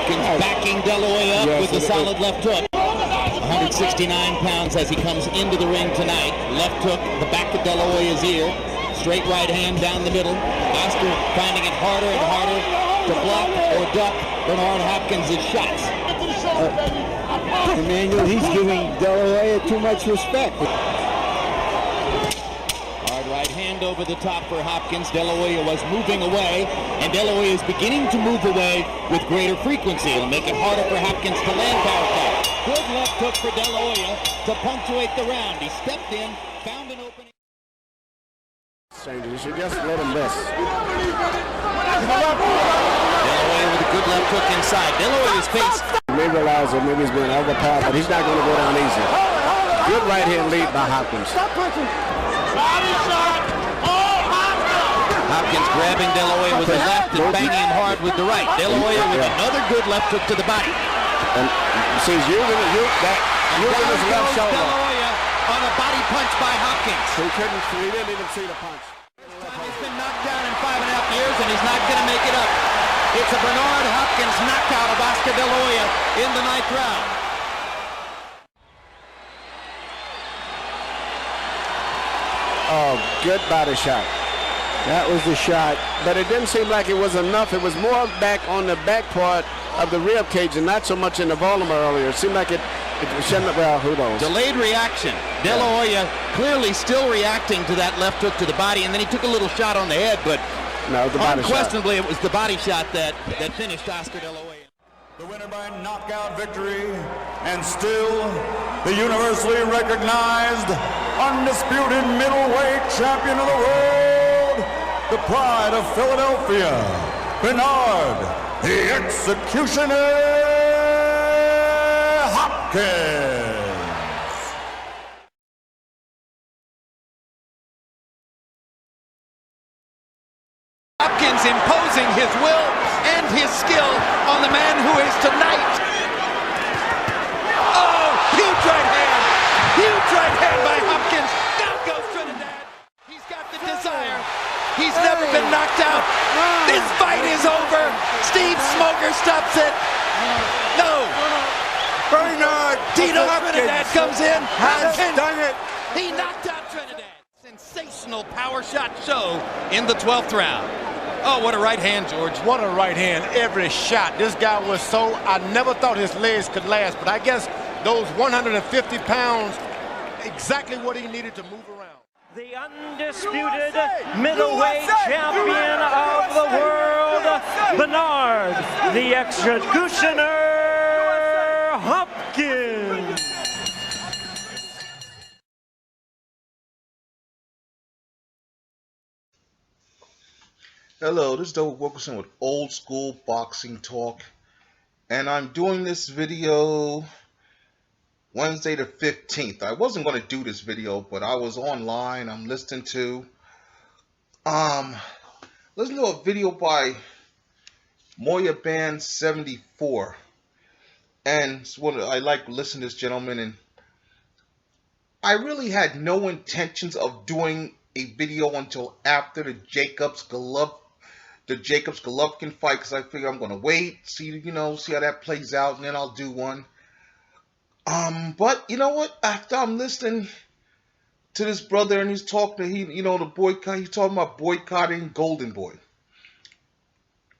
Hopkins backing De La Hoya up with the solid left hook. 169 pounds as he comes into the ring tonight. Left hook, the back of De La Hoya's ear. Straight right hand down the middle. Oscar finding it harder and harder to block or duck Bernard Hopkins' shots. Emmanuel, he's giving De La Hoya too much respect. Hard right hand over the top for Hopkins. De La Hoya was moving away, and De La Hoya is beginning to move away with greater frequency. It'll make it harder for Hopkins to land power shot. Good left hook for De La Hoya to punctuate the round. He stepped in, found an opening. You should just let him miss. De La Hoya with a good left hook inside. De La Hoya's face. Maybe realize that maybe he's being overpowered, but he's not going to go down easy. Good right hand lead by Hopkins. Hopkins grabbing De La Hoya with the left and banging him hard with the right. De La Hoya with another good left hook to the body. And see, he's using his left shoulder. De La Hoya on a body punch by Hopkins. He didn't even see the punch. He's been knocked down in 5.5 years, and he's not going to make it up. It's a Bernard Hopkins knockout of Oscar De La Hoya in the 9th round. Oh, good body shot. That was the shot, but it didn't seem like it was enough. It was more back on the back part of the rib cage and not so much in the volume earlier. It seemed like it shouldn't have, well, who knows. Delayed reaction. De La Hoya clearly still reacting to that left hook to the body, and then he took a little shot on the head, but no, the body unquestionably it was the body shot that finished Oscar De La Hoya. The winner by knockout victory, and still the universally recognized, undisputed middleweight champion of the world, the pride of Philadelphia, Bernard, the Executioner Hopkins. Hopkins imposing his will and his skill on the man who is tonight. Oh, huge right hand. Huge right hand by Hopkins. Down goes Trinidad. He's got the desire. He's never been knocked out. This fight is over. Steve Smoker stops it. No. Bernard Tito Trinidad comes in. has done it. He knocked out Trinidad. Sensational power shot show in the 12th round. Oh, what a right hand, George. What a right hand, every shot. This guy was so, I never thought his legs could last, but I guess those 150 pounds, exactly what he needed to move around. The undisputed middleweight champion of the world, Bernard, the Executioner Hopkins. Hello, this is Doug Wilkerson with Old School Boxing Talk, and I'm doing this video Wednesday the 15th. I wasn't going to do this video, but I was online. I'm listening to a video by Moya Band 74, and it's what I like listening to this gentleman, and I really had no intentions of doing a video until after the Jacobs Golovkin fight, because I figure I'm gonna wait, see how that plays out, and then I'll do one. But you know what? After I'm listening to this brother and he's talking to the boycott, he's talking about boycotting Golden Boy,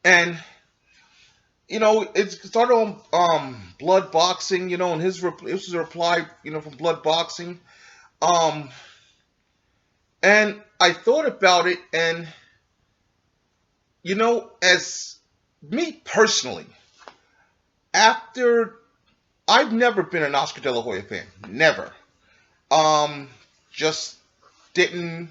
and it started on Blood Boxing, and this was a reply, from Blood Boxing, and I thought about it, and as me personally, I've never been an Oscar De La Hoya fan. Never. Just didn't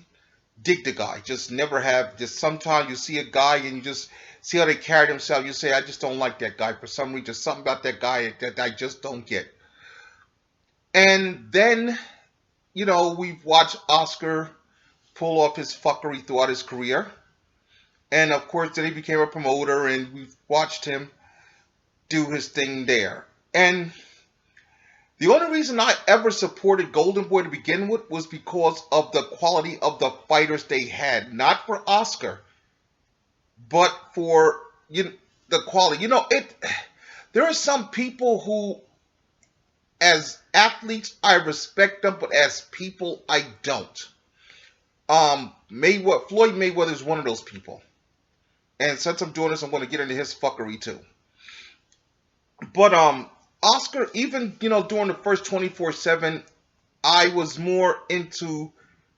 dig the guy. Just never have. Just sometimes you see a guy and you just see how they carry themselves. You say, I just don't like that guy for some reason. Just something about that guy that I just don't get. And then, we've watched Oscar pull off his fuckery throughout his career. And of course, then he became a promoter, and we've watched him do his thing there. And the only reason I ever supported Golden Boy to begin with was because of the quality of the fighters they had. Not for Oscar, but for the quality. The There are some people who, as athletes, I respect them, but as people, I don't. Floyd Mayweather is one of those people. And since I'm doing this, I'm going to get into his fuckery too. But Oscar, even during the first 24/7, I was more into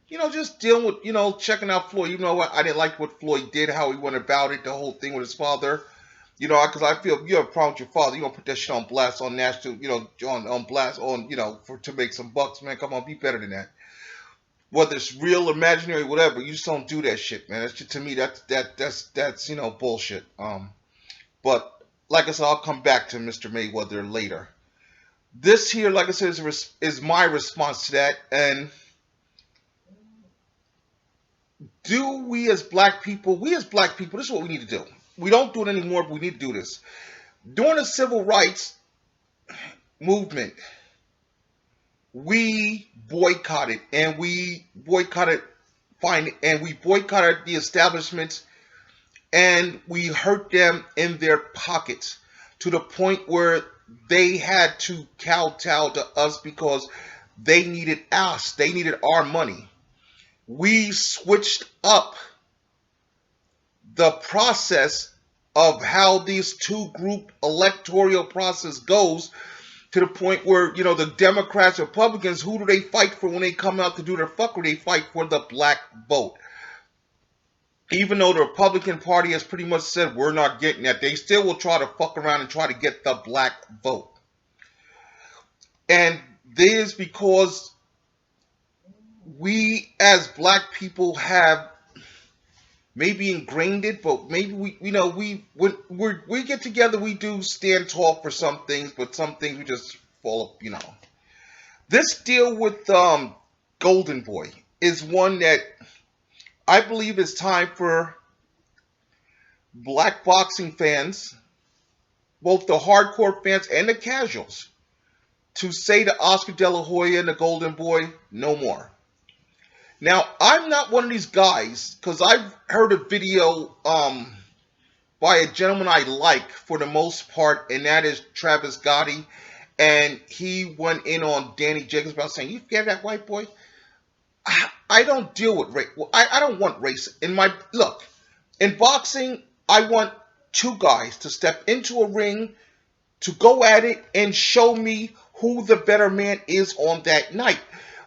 just dealing with checking out Floyd. Even though I didn't like what Floyd did, how he went about it, the whole thing with his father. Because I feel if you have a problem with your father, you don't put that shit on blast on national, on blast on to make some bucks, man. Come on, be better than that. Whether it's real, imaginary, whatever, you just don't do that shit, man. That's just, to me, that's bullshit. But like I said, I'll come back to Mr. Mayweather later. This here, like I said, is my response to that. And do we as black people, this is what we need to do. We don't do it anymore, but we need to do this. During the civil rights movement, we boycotted the establishments, and we hurt them in their pockets to the point where they had to kowtow to us because they needed us. They needed our money. We switched up the process of how these two-group electoral process goes to the point where, the Democrats, Republicans, who do they fight for when they come out to do their fuckery? They fight for the black vote. Even though the Republican Party has pretty much said we're not getting that, they still will try to fuck around and try to get the black vote. And this is because we as black people have maybe ingrained it, but maybe when we get together, we do stand tall for some things, but some things we just fall up, This deal with Golden Boy is one that I believe it's time for black boxing fans, both the hardcore fans and the casuals, to say to Oscar De La Hoya and the Golden Boy, no more. Now, I'm not one of these guys, because I've heard a video by a gentleman I like for the most part, and that is Travis Gotti, and he went in on Danny Jacobs about saying, you scared that white boy? I don't deal with race. Well, I don't want race. In boxing, I want two guys to step into a ring, to go at it, and show me who the better man is on that night.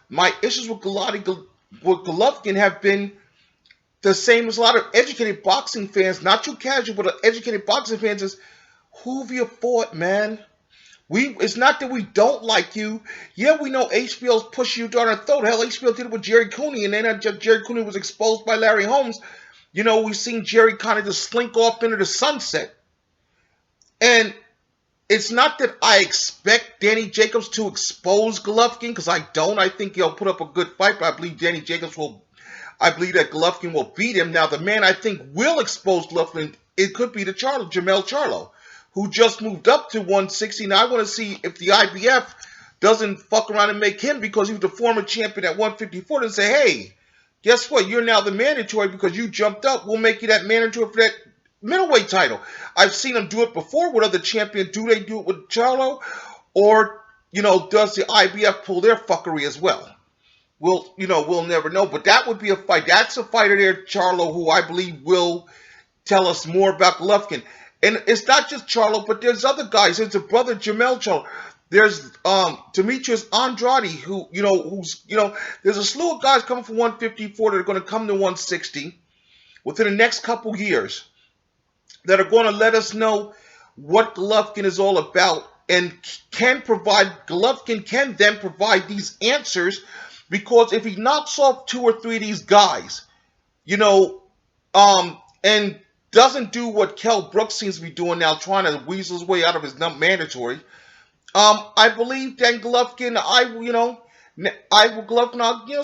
My issues with Golovkin have been the same as a lot of educated boxing fans, not too casual, but educated boxing fans, is who have you fought, man? It's not that we don't like you. Yeah, we know HBO's pushing you down our throat. Hell, HBO did it with Jerry Cooney, and then Jerry Cooney was exposed by Larry Holmes. We've seen Jerry kind of just slink off into the sunset. And it's not that I expect Danny Jacobs to expose Golovkin, because I don't. I think he'll put up a good fight, but I believe that Golovkin will beat him. Now, the man I think will expose Golovkin, it could be Jermell Charlo, who just moved up to 160. Now, I want to see if the IBF doesn't fuck around and make him, because he was the former champion at 154, and say, hey, guess what? You're now the mandatory because you jumped up. We'll make you that mandatory for that middleweight title. I've seen them do it before with other champions. Do they do it with Charlo? Or, does the IBF pull their fuckery as well? We'll never know. But that would be a fight. That's a fighter there, Charlo, who I believe will tell us more about Golovkin. And it's not just Charlo, but there's other guys. There's a brother, Jermell Charlo. There's Demetrius Andrade, there's a slew of guys coming from 154 that are going to come to 160 within the next couple years that are going to let us know what Golovkin is all about, and Golovkin can then provide these answers, because if he knocks off 2 or 3 of these guys, and doesn't do what Kell Brooks seems to be doing now, trying to weasel his way out of his mandatory, I believe then Golovkin, I'll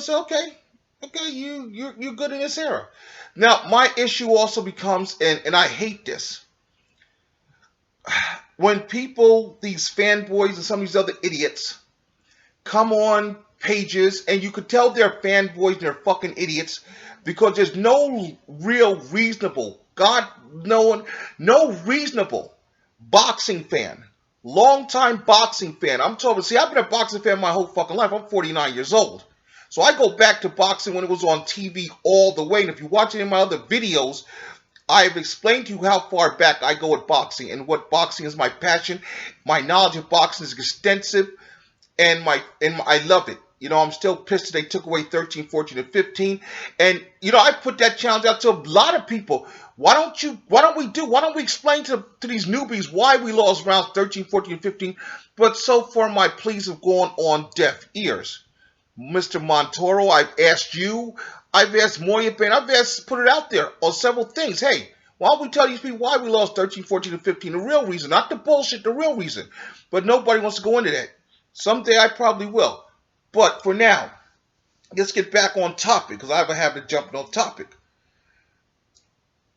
say, okay, you're good in this era. Now, my issue also becomes, and I hate this, when people, these fanboys and some of these other idiots, come on pages, and you could tell they're fanboys and they're fucking idiots, because there's no real reasonable, no reasonable boxing fan Long-time boxing fan. I'm talking, see, I've been a boxing fan my whole fucking life. I'm 49 years old. So I go back to boxing when it was on TV all the way. And if you watch any of my other videos, I've explained to you how far back I go with boxing and what boxing is my passion. My knowledge of boxing is extensive, and I love it. You know, I'm still pissed that they took away 13, 14, and 15. And, you know, I put that challenge out to a lot of people. Why don't we explain to these newbies why we lost rounds 13, 14, and 15? But so far, my pleas have gone on deaf ears. Mr. Montoro, I've asked you, I've asked Moya Ben, I've asked, put it out there on several things. Hey, why don't we tell these people why we lost 13, 14, and 15? The real reason, not the bullshit, the real reason. But nobody wants to go into that. Someday I probably will. But for now, let's get back on topic, because I have a habit of jumping on topic.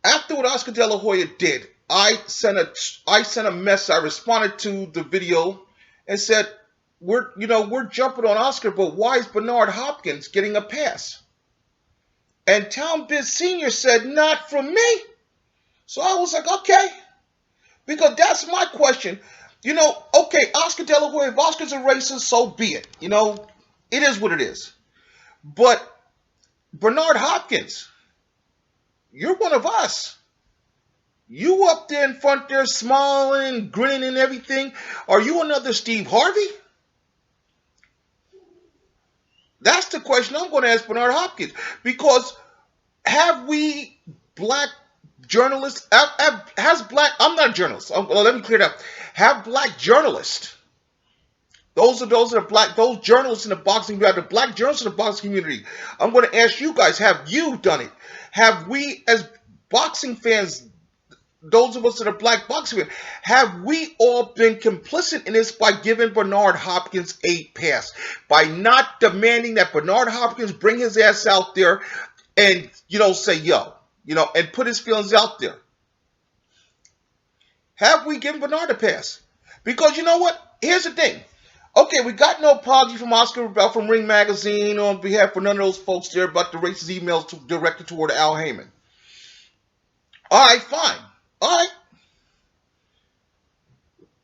After what Oscar De La Hoya did, I sent a message. I responded to the video and said, we're jumping on Oscar, but why is Bernard Hopkins getting a pass? And Tom Biz Sr. said, not from me. So I was like, okay, because that's my question. You know, okay, Oscar De La Hoya, if Oscar's a racist, so be it. You know, it is what it is. But Bernard Hopkins, you're one of us. You up there in front there smiling, grinning and everything. Are you another Steve Harvey? That's the question I'm going to ask Bernard Hopkins. Because have we black journalists, I'm not a journalist. Let me clear that up. Have black journalists, those journalists in the boxing, the black journalists in the boxing community, I'm going to ask you guys, have you done it? Have we as boxing fans, those of us that are black boxing fans, have we all been complicit in this by giving Bernard Hopkins a pass? By not demanding that Bernard Hopkins bring his ass out there and, say, yo, and put his feelings out there. Have we given Bernard a pass? Because you know what? Here's the thing. Okay, we got no apology from Oscar from Ring Magazine on behalf of none of those folks there about the racist emails directed toward Al Heyman. All right, fine. All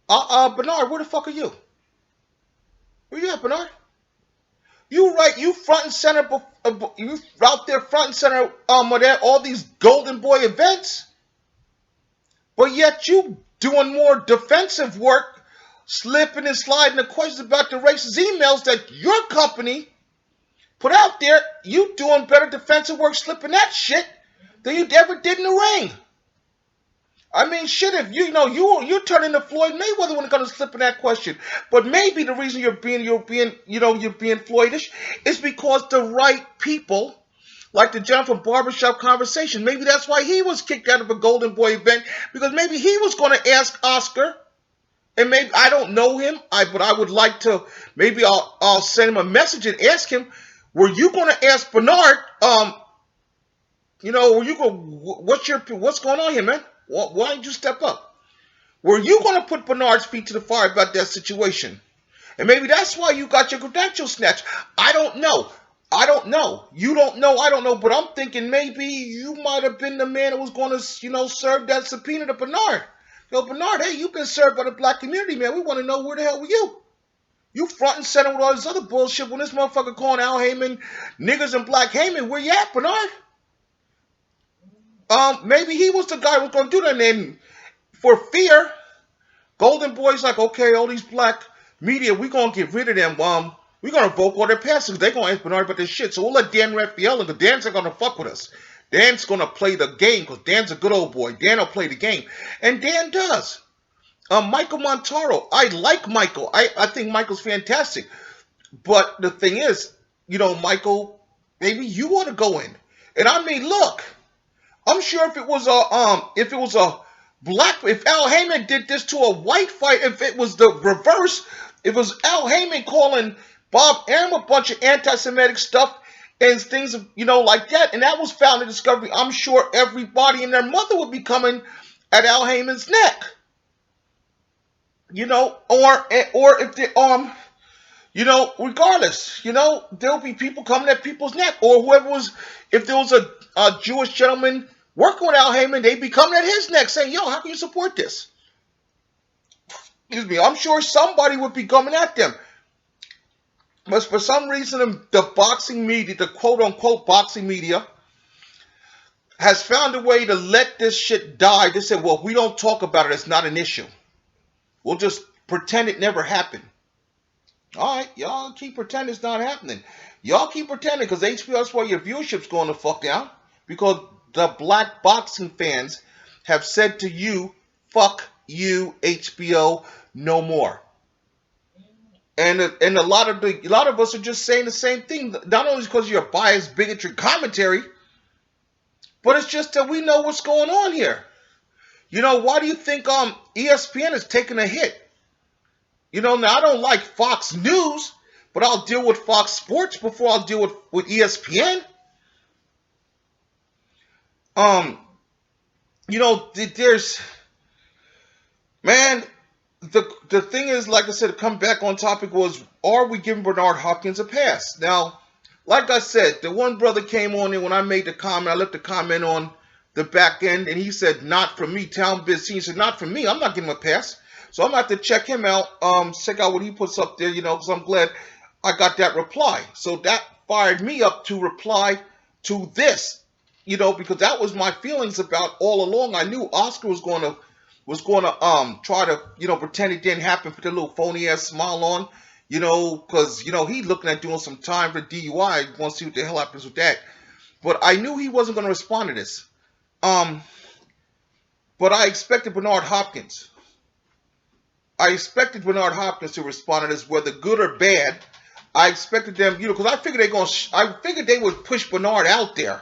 right. Bernard, where the fuck are you? Where you at, Bernard? You front and center, you out there front and center all these Golden Boy events, but yet you doing more defensive work, slipping and sliding the questions about the racist emails that your company put out there. You doing better defensive work slipping that shit than you ever did in the ring. I mean, shit, if you're turning to Floyd Mayweather when it comes to slipping that question. But maybe the reason you're being Floydish is because the right people, like the gentleman from Barbershop Conversation, maybe that's why he was kicked out of a Golden Boy event, because maybe he was going to ask Oscar, and maybe I don't know him, but I would like to, maybe I'll send him a message and ask him, were you going to ask Bernard, what's going on here, man? Why didn't you step up? Were you going to put Bernard's feet to the fire about that situation? And maybe that's why you got your credentials snatched. I don't know. You don't know. I don't know. But I'm thinking maybe you might have been the man that was going to, serve that subpoena to Bernard. Bernard, hey, you've been served by the black community, man. We want to know where the hell were you? You front and center with all this other bullshit when this motherfucker calling Al Heyman niggers and black Heyman. Where you at, Bernard? Maybe he was the guy who was going to do that. And then for fear, Golden Boy's like, okay, all these black media, we're going to get rid of them. We're going to revoke all their passes. They're going to ask Bernard about this shit. So we'll let Dan Rafael in, because Dan's not going to fuck with us. Dan's going to play the game, because Dan's a good old boy. Dan will play the game. And Dan does. Michael Montaro, I like Michael. I think Michael's fantastic. But the thing is, Michael, maybe you want to go in. And I mean, look, I'm sure if Al Heyman did this to a white fight, if it was the reverse, if it was Al Heyman calling Bob Arum a bunch of anti-Semitic stuff and things, like that, and that was found in Discovery, I'm sure everybody and their mother would be coming at Al Heyman's neck. Or if they, regardless, there'll be people coming at people's neck, or whoever was, if there was a Jewish gentleman working with Al Heyman, they'd be coming at his neck saying, yo, how can you support this? excuse me, I'm sure somebody would be coming at them. But for some reason, the boxing media, the quote-unquote boxing media, has found a way to let this shit die. They said, well, if we don't talk about it, it's not an issue. We'll just pretend it never happened. All right, y'all keep pretending it's not happening. Y'all keep pretending because HBO, that's why your viewership's going to fuck down. Because the black boxing fans have said to you, fuck you, HBO, no more. And a lot of us are just saying the same thing. Not only because you're biased, bigotry commentary, but it's just that we know what's going on here. You know, why do you think ESPN is taking a hit? You know, now I don't like Fox News, but I'll deal with Fox Sports before I'll deal with ESPN. You know, there's, man, the thing is, like I said, to come back on topic was, are we giving Bernard Hopkins a pass? Now, like I said, the one brother came on and when I made the comment, I left the comment on the back end, and he said, not for me. Town Biz Senior said, not for me. I'm not giving him a pass. So I'm going to have to check him out, check out what he puts up there, you know, because I'm glad I got that reply. So that fired me up to reply to this, you know, because that was my feelings about all along. I knew Oscar was going to try to, you know, pretend it didn't happen, put a little phony ass smile on, you know, because, you know, he's looking at doing some time for DUI. He wants to see what the hell happens with that. But I knew he wasn't going to respond to this. But I expected Bernard Hopkins. I expected Bernard Hopkins to respond to this, whether good or bad. I expected them, you know, because I figured they would push Bernard out there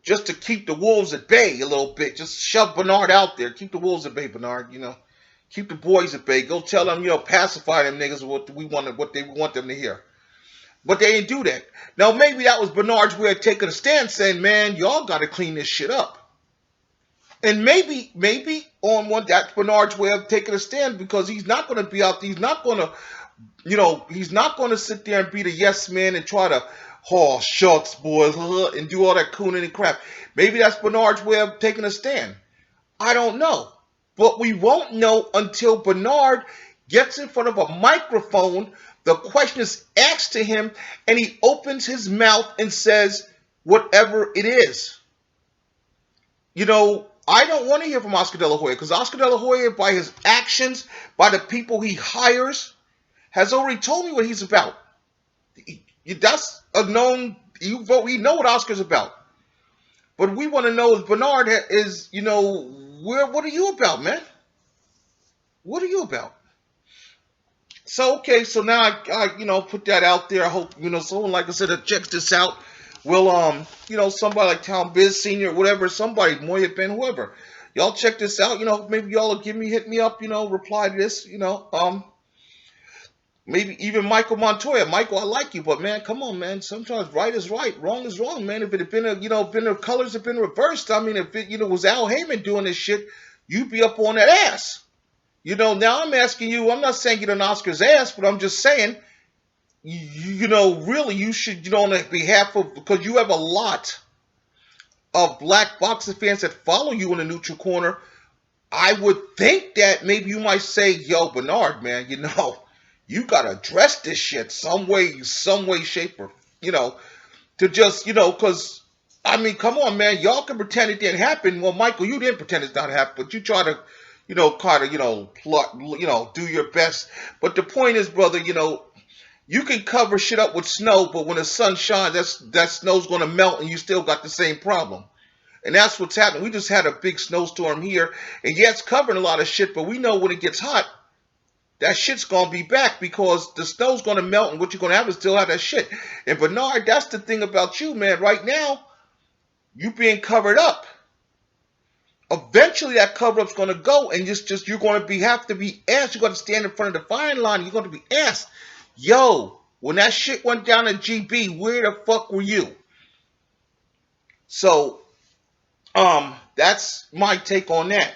just to keep the wolves at bay a little bit. Just shove Bernard out there. Keep the wolves at bay, Bernard, you know. Keep the boys at bay. Go tell them, you know, pacify them niggas what they want them to hear. But they didn't do that. Now, maybe that was Bernard's way of taking a stand, saying, man, y'all got to clean this shit up. And maybe on one, that's Bernard's way of taking a stand, because he's not going to be out there. He's not going to, you know, he's not going to sit there and be the yes man and try to, oh, shucks, boys, and do all that cooning and crap. Maybe that's Bernard's way of taking a stand. I don't know. But we won't know until Bernard gets in front of a microphone, the question is asked to him, and he opens his mouth and says whatever it is. You know, I don't want to hear from Oscar De La Hoya, because Oscar De La Hoya, by his actions, by the people he hires, has already told me what he's about. That's a known, we know what Oscar's about. But we want to know if Bernard is, you know, what are you about, man? What are you about? So, okay, so now I you know, put that out there. I hope, you know, someone, like I said, that checks this out will, you know, somebody like Town Biz Senior, whatever, somebody, Moya Ben, whoever. Y'all check this out, you know, maybe y'all will hit me up, you know, reply to this, you know, maybe even Michael Montoya. Michael, I like you, but man, come on, man. Sometimes right is right, wrong is wrong, man. If it had been the colors had been reversed, I mean, if it, you know, was Al Heyman doing this shit, you'd be up on that ass. You know, now I'm asking you, I'm not saying get on Oscar's ass, but I'm just saying, you know, really you should, you know, on behalf of, because you have a lot of black boxing fans that follow you in the neutral corner, I would think that maybe you might say, yo, Bernard, man, you know, you got to address this shit some way, shape, or, you know, to just, you know, because, I mean, come on, man, y'all can pretend it didn't happen. Well, Michael, you didn't pretend it's not happening, but you try to, you know, kind of, you know, plot, you know, do your best. But the point is, brother, you know, you can cover shit up with snow, but when the sun shines, that snow's going to melt and you still got the same problem. And that's what's happening. We just had a big snowstorm here, and yeah, it's covering a lot of shit, but we know when it gets hot, that shit's going to be back, because the snow's going to melt, and what you're going to have is still have that shit. And Bernard, that's the thing about you, man. Right now, you being covered up. Eventually, that cover-up's going to go, and just you're going to have to be asked. You're going to stand in front of the firing line, and you're going to be asked, yo, when that shit went down at GB, where the fuck were you? So, that's my take on that.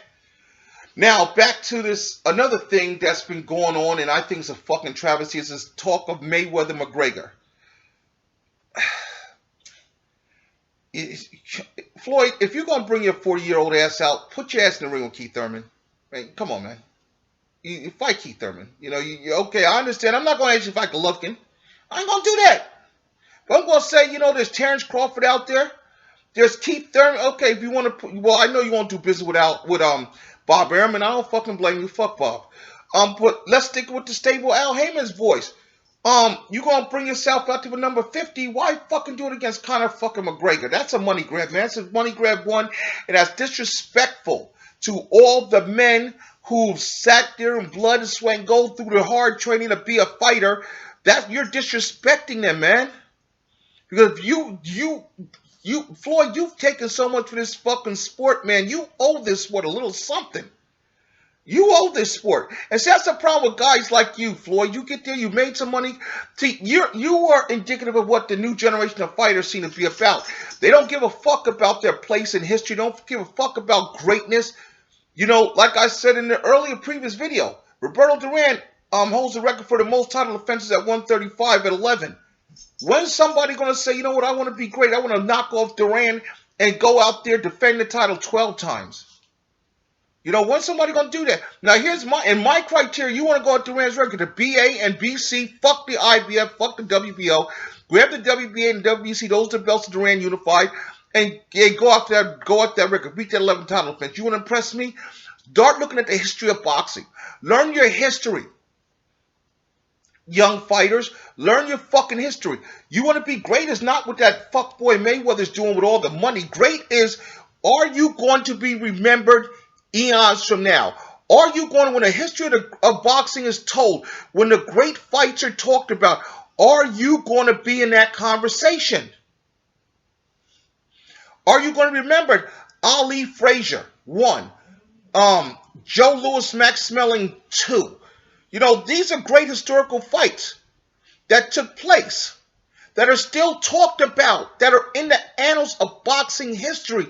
Now, back to this, another thing that's been going on, and I think it's a fucking travesty, is this talk of Mayweather-McGregor. Floyd, if you're going to bring your 40-year-old ass out, put your ass in the ring with Keith Thurman. Man, come on, man. You fight Keith Thurman. You know, okay, I understand. I'm not going to ask you to fight Golovkin. I ain't going to do that. But I'm going to say, you know, there's Terrence Crawford out there. There's Keith Thurman. Okay, if you want to, well, I know you won't do business with Bob Arum, and I don't fucking blame you. Fuck Bob. But let's stick with the stable Al Heyman's voice. You gonna bring yourself out to the number 50? Why fucking do it against Conor fucking McGregor? That's a money grab, man. It's a money grab one, and that's disrespectful to all the men who've sat there in blood and sweat and go through the hard training to be a fighter. That you're disrespecting them, man. Because Floyd, you've taken so much for this fucking sport, man. You owe this sport a little something. You owe this sport. And see, that's the problem with guys like you, Floyd. You get there, you made some money. See, you are indicative of what the new generation of fighters seem to be about. They don't give a fuck about their place in history. Don't give a fuck about greatness. You know, like I said in the earlier previous video, Roberto Duran holds the record for the most title defenses at 135 at 11. When's somebody going to say, you know what, I want to be great. I want to knock off Duran and go out there defend the title 12 times. You know, when's somebody going to do that? Now, here's my criteria. You want to go at Duran's record, the BA and BC, fuck the IBF, fuck the WBO. Grab the WBA and WBC, those are the belts of Duran unified, and go out that record, beat that 11 title defense. You want to impress me? Start looking at the history of boxing. Learn your history. Young fighters, learn your fucking history. You want to be great is not what that fuckboy Mayweather's doing with all the money. Great is, are you going to be remembered eons from now? Are you going to, when the history of boxing is told, when the great fights are talked about, are you going to be in that conversation? Are you going to be remembered? Ali Frazier, 1. Joe Louis, Max Schmeling, 2. You know, these are great historical fights that took place, that are still talked about, that are in the annals of boxing history.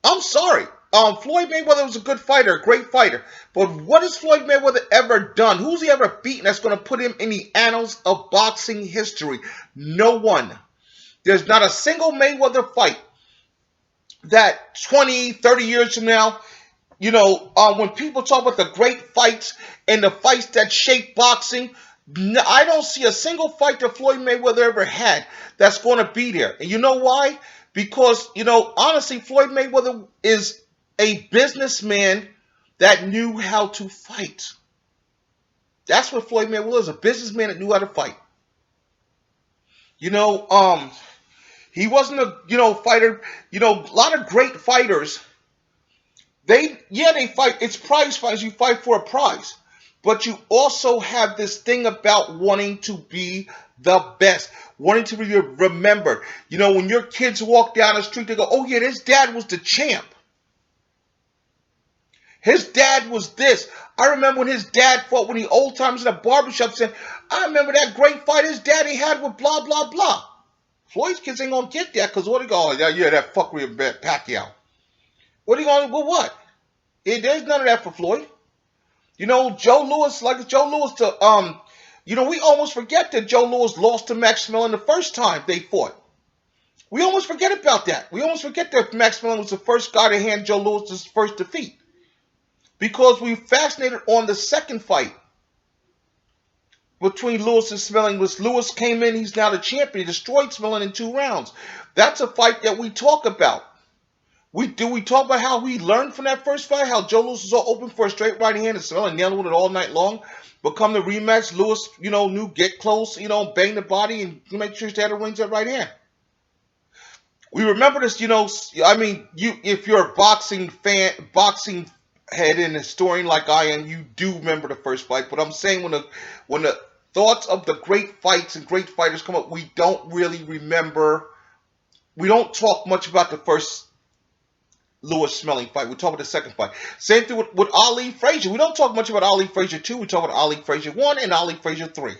I'm sorry. Floyd Mayweather was a good fighter, a great fighter. But what has Floyd Mayweather ever done? Who's he ever beaten that's going to put him in the annals of boxing history? No one. There's not a single Mayweather fight that 20, 30 years from now, you know, when people talk about the great fights and the fights that shaped boxing, I don't see a single fight that Floyd Mayweather ever had that's going to be there. And you know why? Because, you know, honestly, Floyd Mayweather is a businessman that knew how to fight. That's what Floyd Mayweather is, a businessman that knew how to fight. You know, he wasn't a, you know, fighter. You know, a lot of great fighters, they fight. It's prize fights. You fight for a prize. But you also have this thing about wanting to be the best, wanting to be remembered. You know, when your kids walk down the street, they go, oh yeah, his dad was the champ. His dad was this. I remember when his dad fought when the old timers in the barbershop said, I remember that great fight his daddy had with blah, blah, blah. Floyd's kids ain't going to get that because what are they going, oh, yeah, that fuckery of Pacquiao. What are you going to, well, what? There's none of that for Floyd. You know, Joe Louis, you know, we almost forget that Joe Louis lost to Max Schmeling the first time they fought. We almost forget about that. We almost forget that Max Schmeling was the first guy to hand Joe Louis his first defeat. Because we fascinated on the second fight between Louis and Schmeling. Louis came in, he's now the champion. He destroyed Schmeling in 2 rounds. That's a fight that we talk about. We talk about how we learned from that first fight, how Joe Louis was all open for a straight right hand and Schmeling nailed it all night long. But come the rematch, Louis, you know, knew get close, you know, bang the body and make sure he had to range that right hand. We remember this, you know, I mean, if you're a boxing fan, boxing head and historian like I am, you do remember the first fight. But I'm saying when the thoughts of the great fights and great fighters come up, we don't really remember. We don't talk much about the first Louis Schmeling fight. We talk about the second fight. Same thing with Ali Frazier. We don't talk much about Ali Frazier 2. We talk about Ali Frazier 1 and Ali Frazier 3.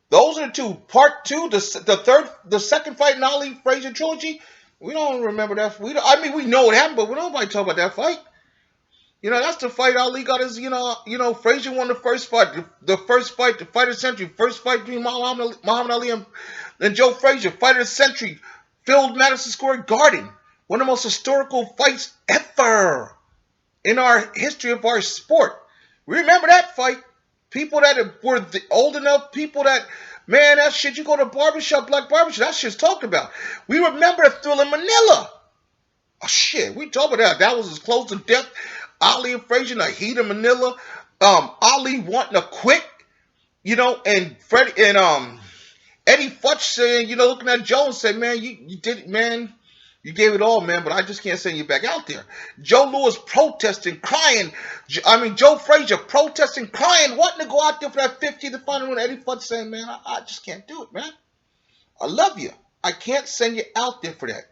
Those are the two. Part 2, the second fight in Ali Frazier trilogy. We don't remember that. We know what happened, but we don't nobody talk about that fight. You know, that's the fight Ali got his, you know, Frazier won the first fight. The first fight, the fight of the century. First fight between Muhammad Ali and Joe Frazier. Fight of the century. Filled Madison Square Garden. One of the most historical fights ever in our history of our sport. We remember that fight. People that were old enough, people that, man, that shit, you go to barbershop, black barbershop, that shit's talked about. We remember the Thrill in Manila. Oh, shit, we talk about that. That was as close to death. Ali and Frazier, the heat of Manila. Ali wanting to quit, you know, and Freddie and Eddie Futch saying, you know, looking at Joe and saying, man, you did it, man. You gave it all, man, but I just can't send you back out there. Joe Louis protesting, crying. Joe Frazier protesting, crying, wanting to go out there for that 50th final round. Eddie Futch saying, man, I just can't do it, man. I love you. I can't send you out there for that.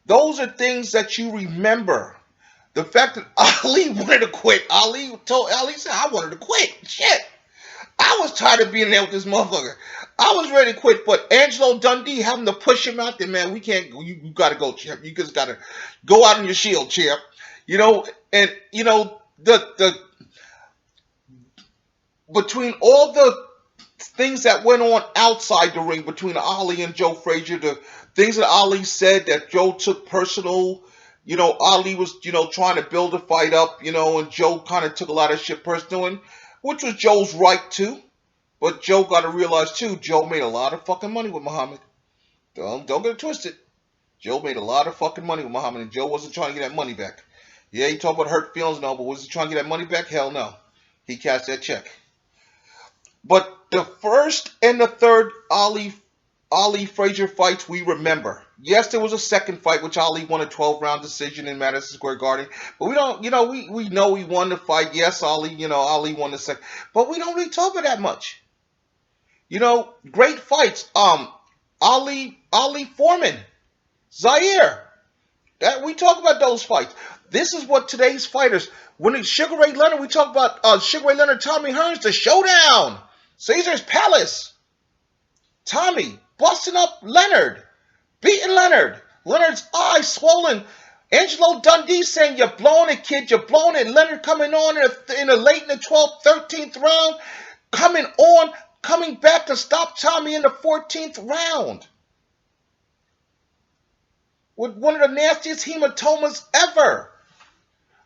Those are things that you remember. The fact that Ali wanted to quit. Ali said, I wanted to quit. Shit. I was tired of being there with this motherfucker. I was ready to quit, but Angelo Dundee having to push him out there, man, we can't, you got to go, champ. You just got to go out on your shield, champ. You know, and, you know, the between all the things that went on outside the ring between Ali and Joe Frazier, the things that Ali said that Joe took personal, you know, Ali was, you know, trying to build a fight up, you know, and Joe kind of took a lot of shit personal, and which was Joe's right too. But Joe got to realize too, Joe made a lot of fucking money with Muhammad. Don't get it twisted. Joe made a lot of fucking money with Muhammad, and Joe wasn't trying to get that money back. Yeah, he talked about hurt feelings and all, but was he trying to get that money back? Hell no. He cashed that check. But the first and the third Ali Frazier fights we remember. Yes, there was a second fight which Ali won a 12-round decision in Madison Square Garden. But we don't, you know, we know he won the fight. Yes, Ali won the second. But we don't really talk about that much. You know, great fights. Ali Foreman, Zaire. That we talk about those fights. This is what today's fighters. When it's Sugar Ray Leonard, we talk about Sugar Ray Leonard, Tommy Hearns, the showdown, Caesar's Palace. Tommy busting up Leonard, beating Leonard. Leonard's eyes swollen. Angelo Dundee saying, "You're blowing it, kid. You're blowing it." Leonard coming on in the late in the 12th, 13th round, coming back to stop Tommy in the 14th round with one of the nastiest hematomas ever.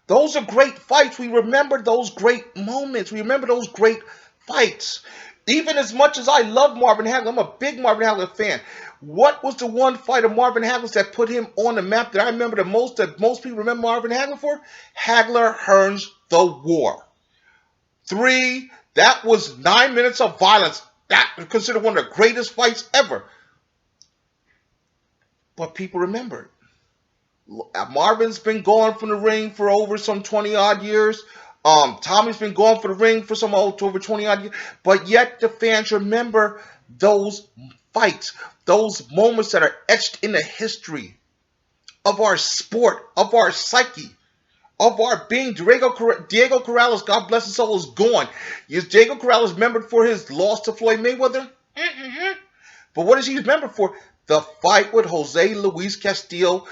Those are great fights. We remember those great moments. We remember those great fights. Even as much as I love Marvin Hagler, I'm a big Marvin Hagler fan. What was the one fight of Marvin Hagler's that put him on the map that I remember the most, that most people remember Marvin Hagler for? Hagler-Hearns, The War. 3, that was 9 minutes of violence. That was considered one of the greatest fights ever. But people remember it. Marvin's been gone from the ring for over some 20-odd years. Tommy's been gone from the ring for some over 20-odd years. But yet the fans remember those fights, those moments that are etched in the history of our sport, of our psyche, of our being. Diego Corrales, God bless his soul, is gone. Is Diego Corrales remembered for his loss to Floyd Mayweather? Mm-hmm. But what is he remembered for? The fight with Jose Luis Castillo,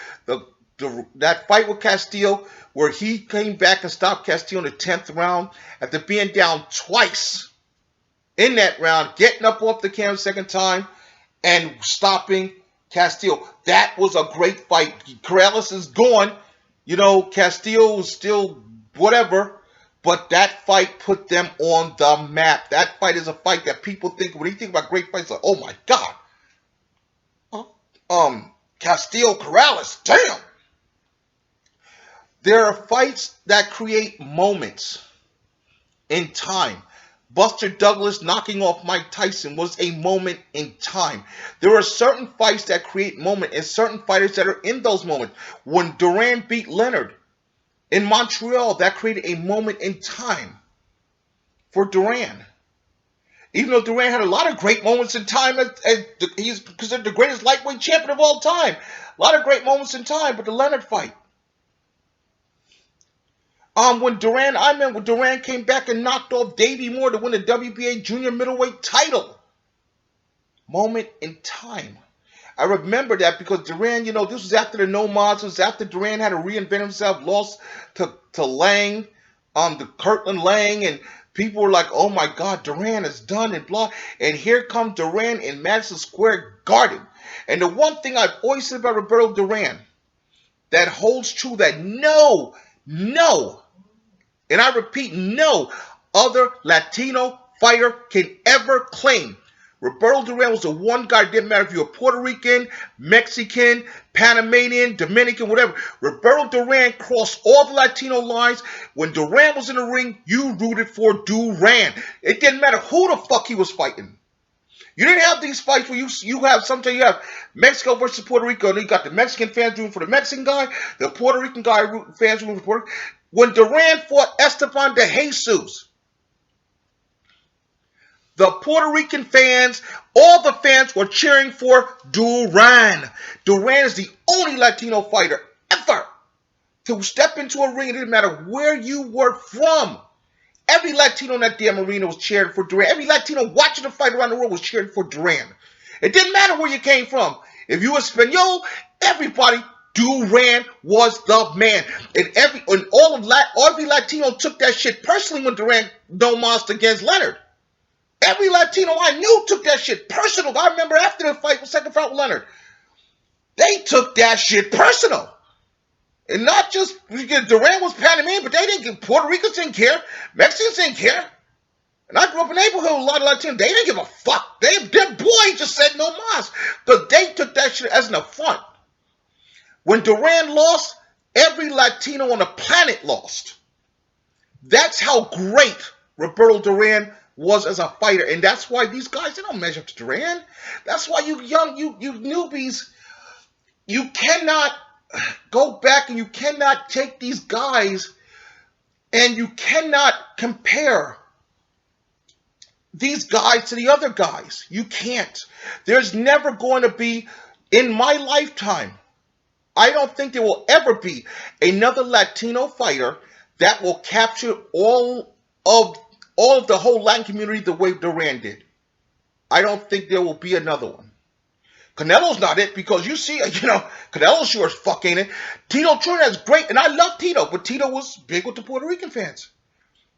that fight with Castillo, where he came back and stopped Castillo in the 10th round after being down twice in that round, getting up off the canvas second time and stopping Castillo. That was a great fight. Corrales is gone. You know, Castillo is still whatever, but that fight put them on the map. That fight is a fight that people think, when you think about great fights, like, oh my God. Castillo Corrales, damn. There are fights that create moments in time. Buster Douglas knocking off Mike Tyson was a moment in time. There are certain fights that create moments and certain fighters that are in those moments. When Duran beat Leonard in Montreal, that created a moment in time for Duran. Even though Duran had a lot of great moments in time, he's considered the greatest lightweight champion of all time. A lot of great moments in time, but the Leonard fight. When Duran came back and knocked off Davey Moore to win the WBA junior middleweight title. Moment in time. I remember that because Duran, you know, this was after the No Mods. It was after Duran had to reinvent himself, lost to Lang, to Kirtland Lang, and people were like, oh my God, Duran is done and blah. And here comes Duran in Madison Square Garden. And the one thing I've always said about Roberto Duran, that holds true that no, and I repeat, no other Latino fighter can ever claim. Roberto Duran was the one guy, didn't matter if you were Puerto Rican, Mexican, Panamanian, Dominican, whatever. Roberto Duran crossed all the Latino lines. When Duran was in the ring, you rooted for Duran. It didn't matter who the fuck he was fighting. You didn't have these fights where sometimes you have Mexico versus Puerto Rico, and you got the Mexican fans rooting for the Mexican guy, the Puerto Rican guy fans rooting for Puerto Rico. When Duran fought Esteban de Jesus, the Puerto Rican fans, all the fans were cheering for Duran. Duran is the only Latino fighter ever to step into a ring. It didn't matter where you were from. Every Latino in that damn arena was cheering for Duran. Every Latino watching the fight around the world was cheering for Duran. It didn't matter where you came from. If you were Espanol, everybody, Duran was the man. And every Latino took that shit personally when Duran no mas against Leonard. Every Latino I knew took that shit personal. I remember after the fight, the second fight with Leonard, they took that shit personal. And not just, Duran was Panamanian, but they didn't give, Puerto Ricans didn't care, Mexicans didn't care. And I grew up in a neighborhood with a lot of Latinos. They didn't give a fuck. Their boy just said no mas. But they took that shit as an affront. When Duran lost, every Latino on the planet lost. That's how great Roberto Duran was as a fighter, and that's why these guys, they don't measure up to Duran. That's why you newbies, you cannot go back and you cannot take these guys and you cannot compare these guys to the other guys. You can't. There's never going to be, in my lifetime, I don't think there will ever be another Latino fighter that will capture all of the whole Latin community the way Duran did. I don't think there will be another one. Canelo's not it, because you see, Canelo sure as fuck ain't it. Tito Trinidad's great, and I love Tito, but Tito was big with the Puerto Rican fans.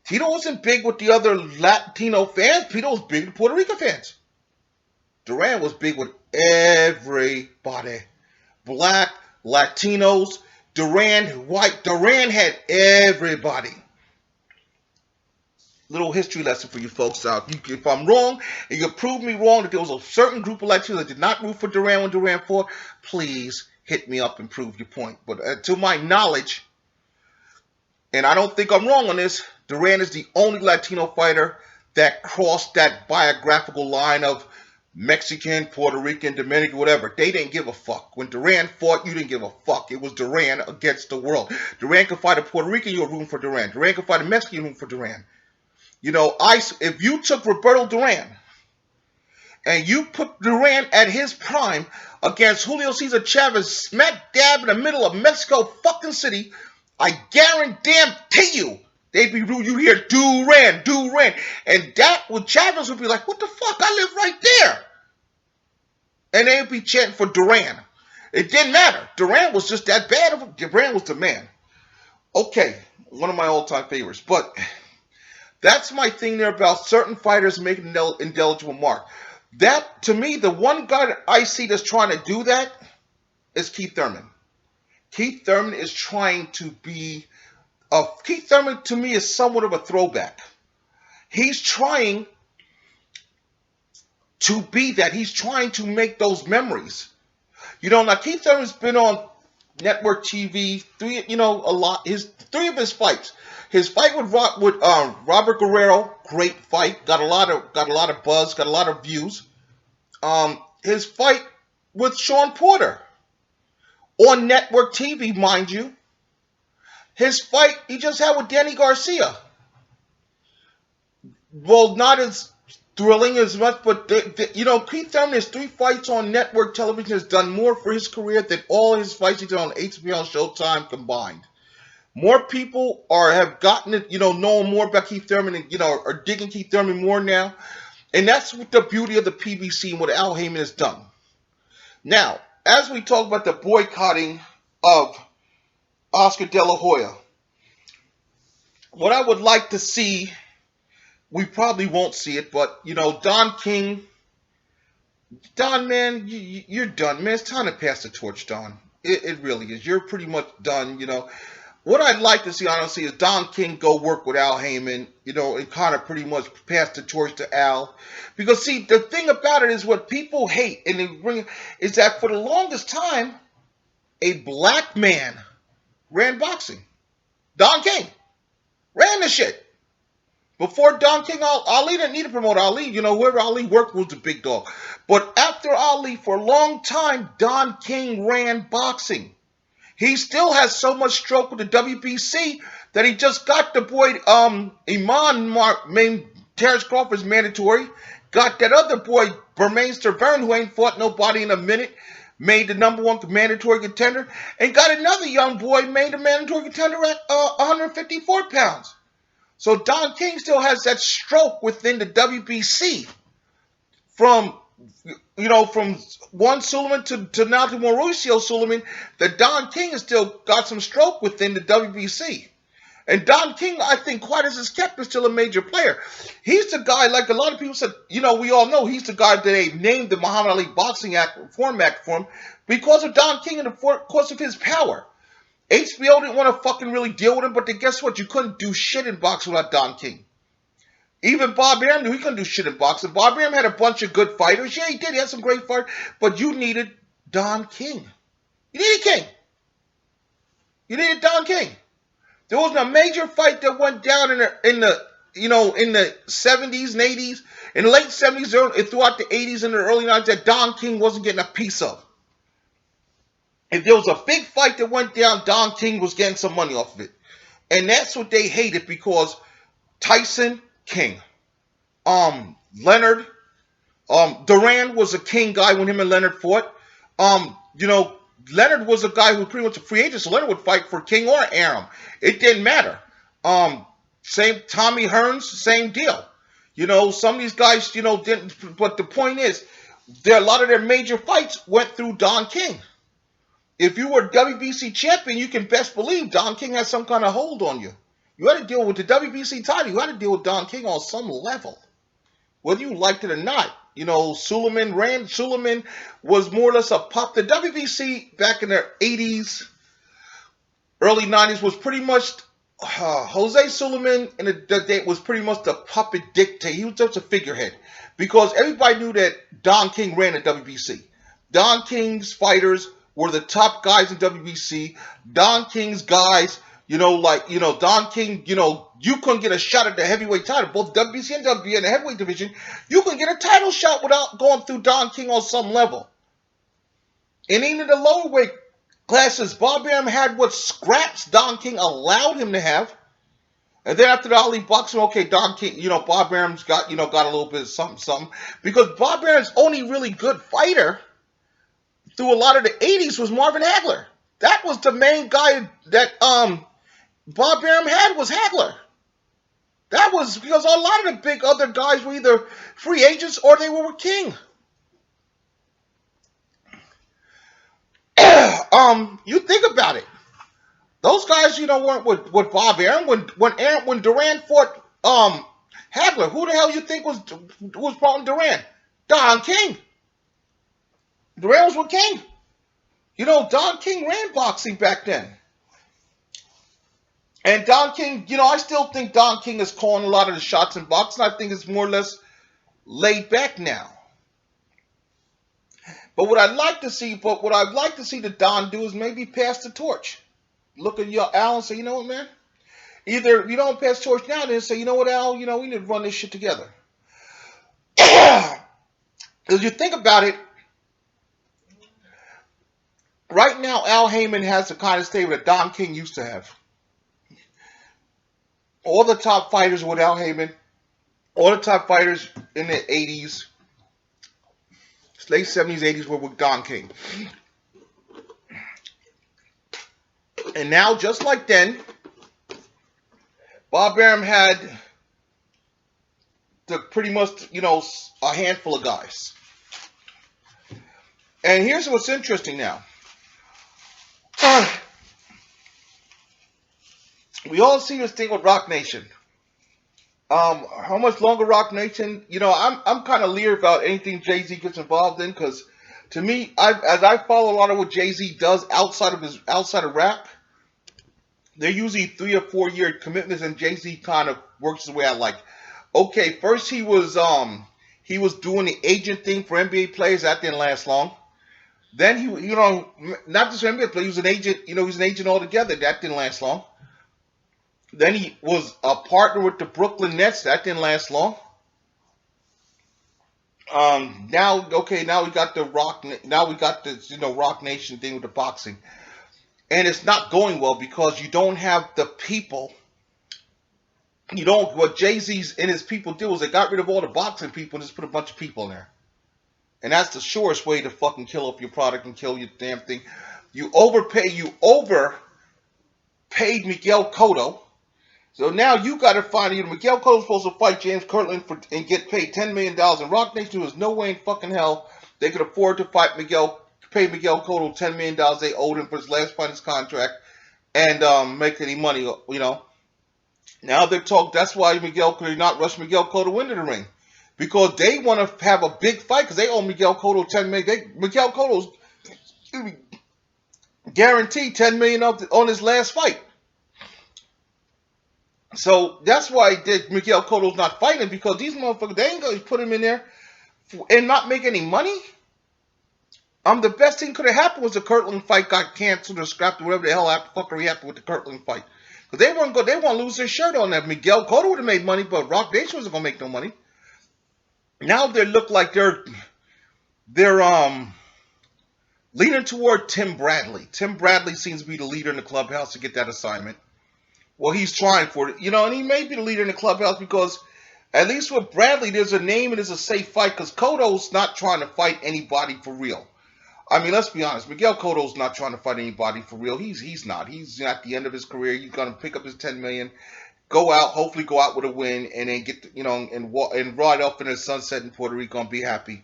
Tito wasn't big with the other Latino fans. Tito was big with Puerto Rican fans. Duran was big with everybody. Black, Latinos, Duran, white. Duran had everybody. Little history lesson for you folks out. If I'm wrong, and you prove me wrong, that there was a certain group of Latinos that did not root for Duran when Duran fought, please hit me up and prove your point. But to my knowledge, and I don't think I'm wrong on this, Duran is the only Latino fighter that crossed that biographical line of Mexican, Puerto Rican, Dominican, whatever. They didn't give a fuck. When Duran fought, you didn't give a fuck. It was Duran against the world. Duran could fight a Puerto Rican, you were rooting for Duran. Duran could fight a Mexican, you were rooting for Duran. If you took Roberto Duran and you put Duran at his prime against Julio Cesar Chavez smack dab in the middle of Mexico fucking City, I guarantee you they'd be rude. You hear Duran, and that with Chavez would be like, what the fuck? I live right there. And they'd be chanting for Duran. It didn't matter. Duran was just that bad. Duran was the man. Okay, one of my all-time favorites, but that's my thing there about certain fighters making an indelible mark. That, to me, the one guy that I see that's trying to do that is Keith Thurman. Keith Thurman is trying to be... Keith Thurman, to me, is somewhat of a throwback. He's trying to be that. He's trying to make those memories. Now Keith Thurman's been on network TV, a lot. Three of his fights. His fight with Robert Guerrero, great fight, got a lot of buzz, got a lot of views. His fight with Sean Porter on network TV, mind you. His fight he just had with Danny Garcia. Well, not as thrilling as much, but Keith Thurman has 3 fights on network television, has done more for his career than all his fights he did on HBO and Showtime combined. More people have gotten it, knowing more about Keith Thurman and, are digging Keith Thurman more now. And that's what the beauty of the PBC and what Al Heyman has done. Now, as we talk about the boycotting of Oscar De La Hoya, what I would like to see, we probably won't see it, but, Don King, Don, man, you're done, man. It's time to pass the torch, Don. It really is. You're pretty much done, you know. What I'd like to see, honestly, is Don King go work with Al Heyman, you know, and kind of pretty much pass the torch to Al. Because, see, the thing about it is what people hate, and they bring, is that for the longest time, a black man ran boxing. Don King ran the shit. Before Don King, Ali didn't need to promote Ali. You know, whoever Ali worked was the big dog. But after Ali, for a long time, Don King ran boxing. He still has so much stroke with the WBC that he just got the boy Iman named Terrence Crawford's mandatory. Got that other boy, Bermain Stervern, who ain't fought nobody in a minute, made the #1 mandatory contender. And got another young boy made a mandatory contender at 154 pounds. So Don King still has that stroke within the WBC from one Suleiman to now to Mauricio Suleiman, that Don King has still got some stroke within the WBC. And Don King, I think, quite as is kept, is still a major player. He's the guy, like a lot of people said, you know, we all know he's the guy that they named the Muhammad Ali Boxing Act Reform Act for him because of Don King and because of his power. HBO didn't want to fucking really deal with him, but then guess what? You couldn't do shit in boxing without Don King. Even Bob Arum knew he couldn't do shit in boxing. Bob Arum had a bunch of good fighters. Yeah, he did. He had some great fighters. But you needed Don King. You needed King. You needed Don King. There was a major fight that went down in the 70s and 80s, in the late 70s and throughout the 80s and the early 90s that Don King wasn't getting a piece of. If there was a big fight that went down, Don King was getting some money off of it. And that's what they hated because Tyson, King. Leonard, Duran was a King guy when him and Leonard fought. Leonard was a guy who was pretty much a free agent, so Leonard would fight for King or Arum. It didn't matter. Same Tommy Hearns, same deal. You know, some of these guys, you know, didn't. But the point is, a lot of their major fights went through Don King. If you were WBC champion, you can best believe Don King has some kind of hold on you. You had to deal with the WBC title. You had to deal with Don King on some level, whether you liked it or not. You know, Suleiman was more or less a pup. The WBC back in the 80s, early 90s was pretty much Jose Suleiman, and the was pretty much the puppet dictator. He was just a figurehead because everybody knew that Don King ran the WBC. Don King's fighters were the top guys in WBC. Don King's guys, Don King, you couldn't get a shot at the heavyweight title, both WBC and WBA in the heavyweight division. You couldn't get a title shot without going through Don King on some level. And even the lower weight classes, Bob Arum had what scraps Don King allowed him to have. And then after the Ali boxing, okay, Don King, Bob Arum's got a little bit of something. Because Bob Arum's only really good fighter through a lot of the 80s was Marvin Hagler. That was the main guy that Bob Arum had, was Hagler. That was because a lot of the big other guys were either free agents or they were with King. You think about it. Those guys, weren't with Bob Arum. When Duran fought Hagler, who the hell you think was fighting Duran? Don King. Duran was with King. Don King ran boxing back then. And Don King, I still think Don King is calling a lot of the shots in boxing. I think it's more or less laid back now. But what I'd like to see that Don do is maybe pass the torch. Look at Al and say, you know what, man? Either you don't pass the torch now, then say, you know what, Al, we need to run this shit together. Because you think about it, right now, Al Heyman has the kind of stable that Don King used to have. All the top fighters with Al Heyman, all the top fighters in the 80s, late 70s, 80s were with Don King. And now, just like then, Bob Arum had pretty much, a handful of guys. And here's what's interesting now. We all see this thing with Rock Nation. How much longer Rock Nation? I'm kind of leery about anything Jay-Z gets involved in because To me, as I follow a lot of what Jay-Z does outside of rap, they're usually 3 or 4 year commitments, and Jay-Z kind of works the way I like. Okay, first he was doing the agent thing for NBA players. That didn't last long. Then he, not just NBA players, he was an agent. He was an agent altogether. That didn't last long. Then he was a partner with the Brooklyn Nets. That didn't last long. Now we got the Rock. Now we got the Rock Nation thing with the boxing, and it's not going well because you don't have the people. What Jay-Z's and his people did was they got rid of all the boxing people and just put a bunch of people in there. And that's the surest way to fucking kill up your product and kill your damn thing. You overpaid Miguel Cotto. So now you got to find Miguel Cotto's supposed to fight James Kirtland and get paid $10 million. And Rock Nation, there's no way in fucking hell they could afford to pay Miguel Cotto $10 million they owed him for his last fight, his contract, and make any money, Now they're talking. That's why Miguel could not rush Miguel Cotto into the ring, because they want to have a big fight because they owe Miguel Cotto $10 million. Miguel Cotto's guaranteed $10 million on his last fight. So that's why Miguel Cotto's not fighting, because these motherfuckers, they ain't gonna put him in there and not make any money. The best thing could have happened was the Kirtland fight got canceled or scrapped or whatever the hell fuckery happened with the Kirtland fight. Because they want to lose their shirt on that. Miguel Cotto would have made money, but Rock Nation wasn't gonna make no money. Now they look like they're leaning toward Tim Bradley. Tim Bradley seems to be the leader in the clubhouse to get that assignment. Well, he's trying for it, and he may be the leader in the clubhouse because at least with Bradley, there's a name and there's a safe fight because Cotto's not trying to fight anybody for real. I mean, let's be honest. Miguel Cotto's not trying to fight anybody for real. He's not. He's at the end of his career. He's going to pick up his $10 million, hopefully go out with a win, and then get, and ride up in the sunset in Puerto Rico and be happy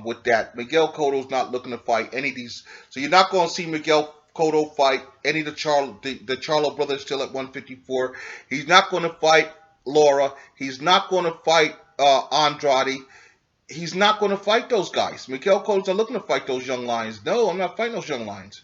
with that. Miguel Cotto's not looking to fight any of these. So you're not going to see Miguel Cotto fight any of the Charlo brothers still at 154. He's not going to fight Laura. He's not going to fight Andrade. He's not going to fight those guys. Miguel Cotto's not looking to fight those young lions. No, I'm not fighting those young lions.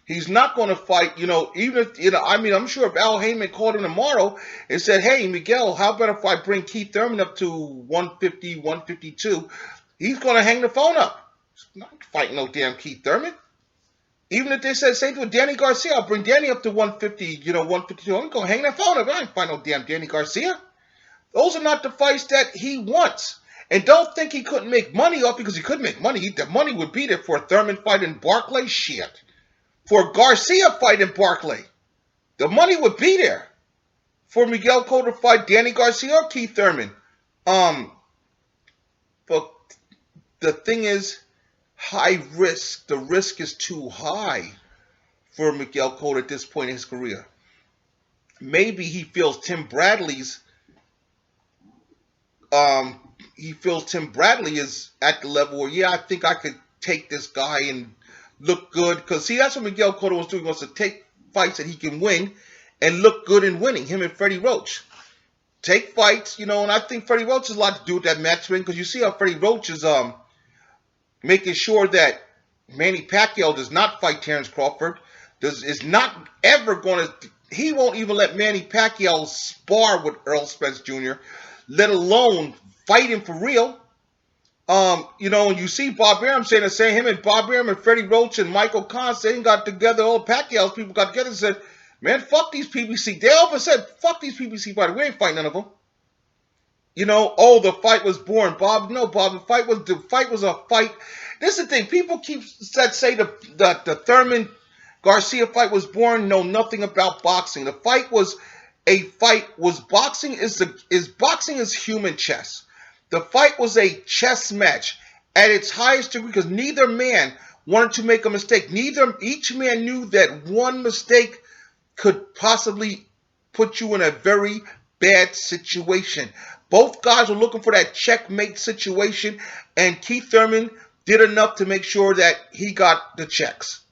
He's not going to fight, even if, I'm sure if Al Heyman called him tomorrow and said, hey, Miguel, how about if I bring Keith Thurman up to 150, 152? He's going to hang the phone up. He's not fighting no damn Keith Thurman. Even if they said, same thing with Danny Garcia, I'll bring Danny up to 150, 152. I'm going to hang that phone up. I ain't fighting no damn Danny Garcia. Those are not the fights that he wants. And don't think he couldn't make money off, because he could make money. The money would be there for a Thurman fight in Barclay. Shit. For a Garcia fight in Barclay. The money would be there. For Miguel Cotto to fight Danny Garcia or Keith Thurman. But the thing is, high risk. The risk is too high for Miguel Cotto at this point in his career. Maybe he feels Tim Bradley's Tim Bradley is at the level where, yeah, I think I could take this guy and look good. Because, see, that's what Miguel Cotto was doing. He wants to take fights that he can win and look good in winning, him and Freddie Roach. Take fights, and I think Freddie Roach has a lot to do with that matchmaking, because you see how Freddie Roach is making sure that Manny Pacquiao does not fight Terrence Crawford. Is not ever going to... He won't even let Manny Pacquiao spar with Earl Spence Jr., let alone fight him for real. And you see Bob Arum saying the same. Him and Bob Arum and Freddie Roach and Michael Kahn, they got together. All Pacquiao's people got together and said, man, fuck these PBC. They all said, fuck these PBC fighters. We ain't fighting none of them. The fight was boring. Bob, the fight was a fight. This is the thing. People say the Thurman Garcia fight was boring, know nothing about boxing. The fight was boxing is human chess. The fight was a chess match at its highest degree, because neither man wanted to make a mistake. Each man knew that one mistake could possibly put you in a very bad situation. Both guys were looking for that checkmate situation, and Keith Thurman did enough to make sure that he got the checks.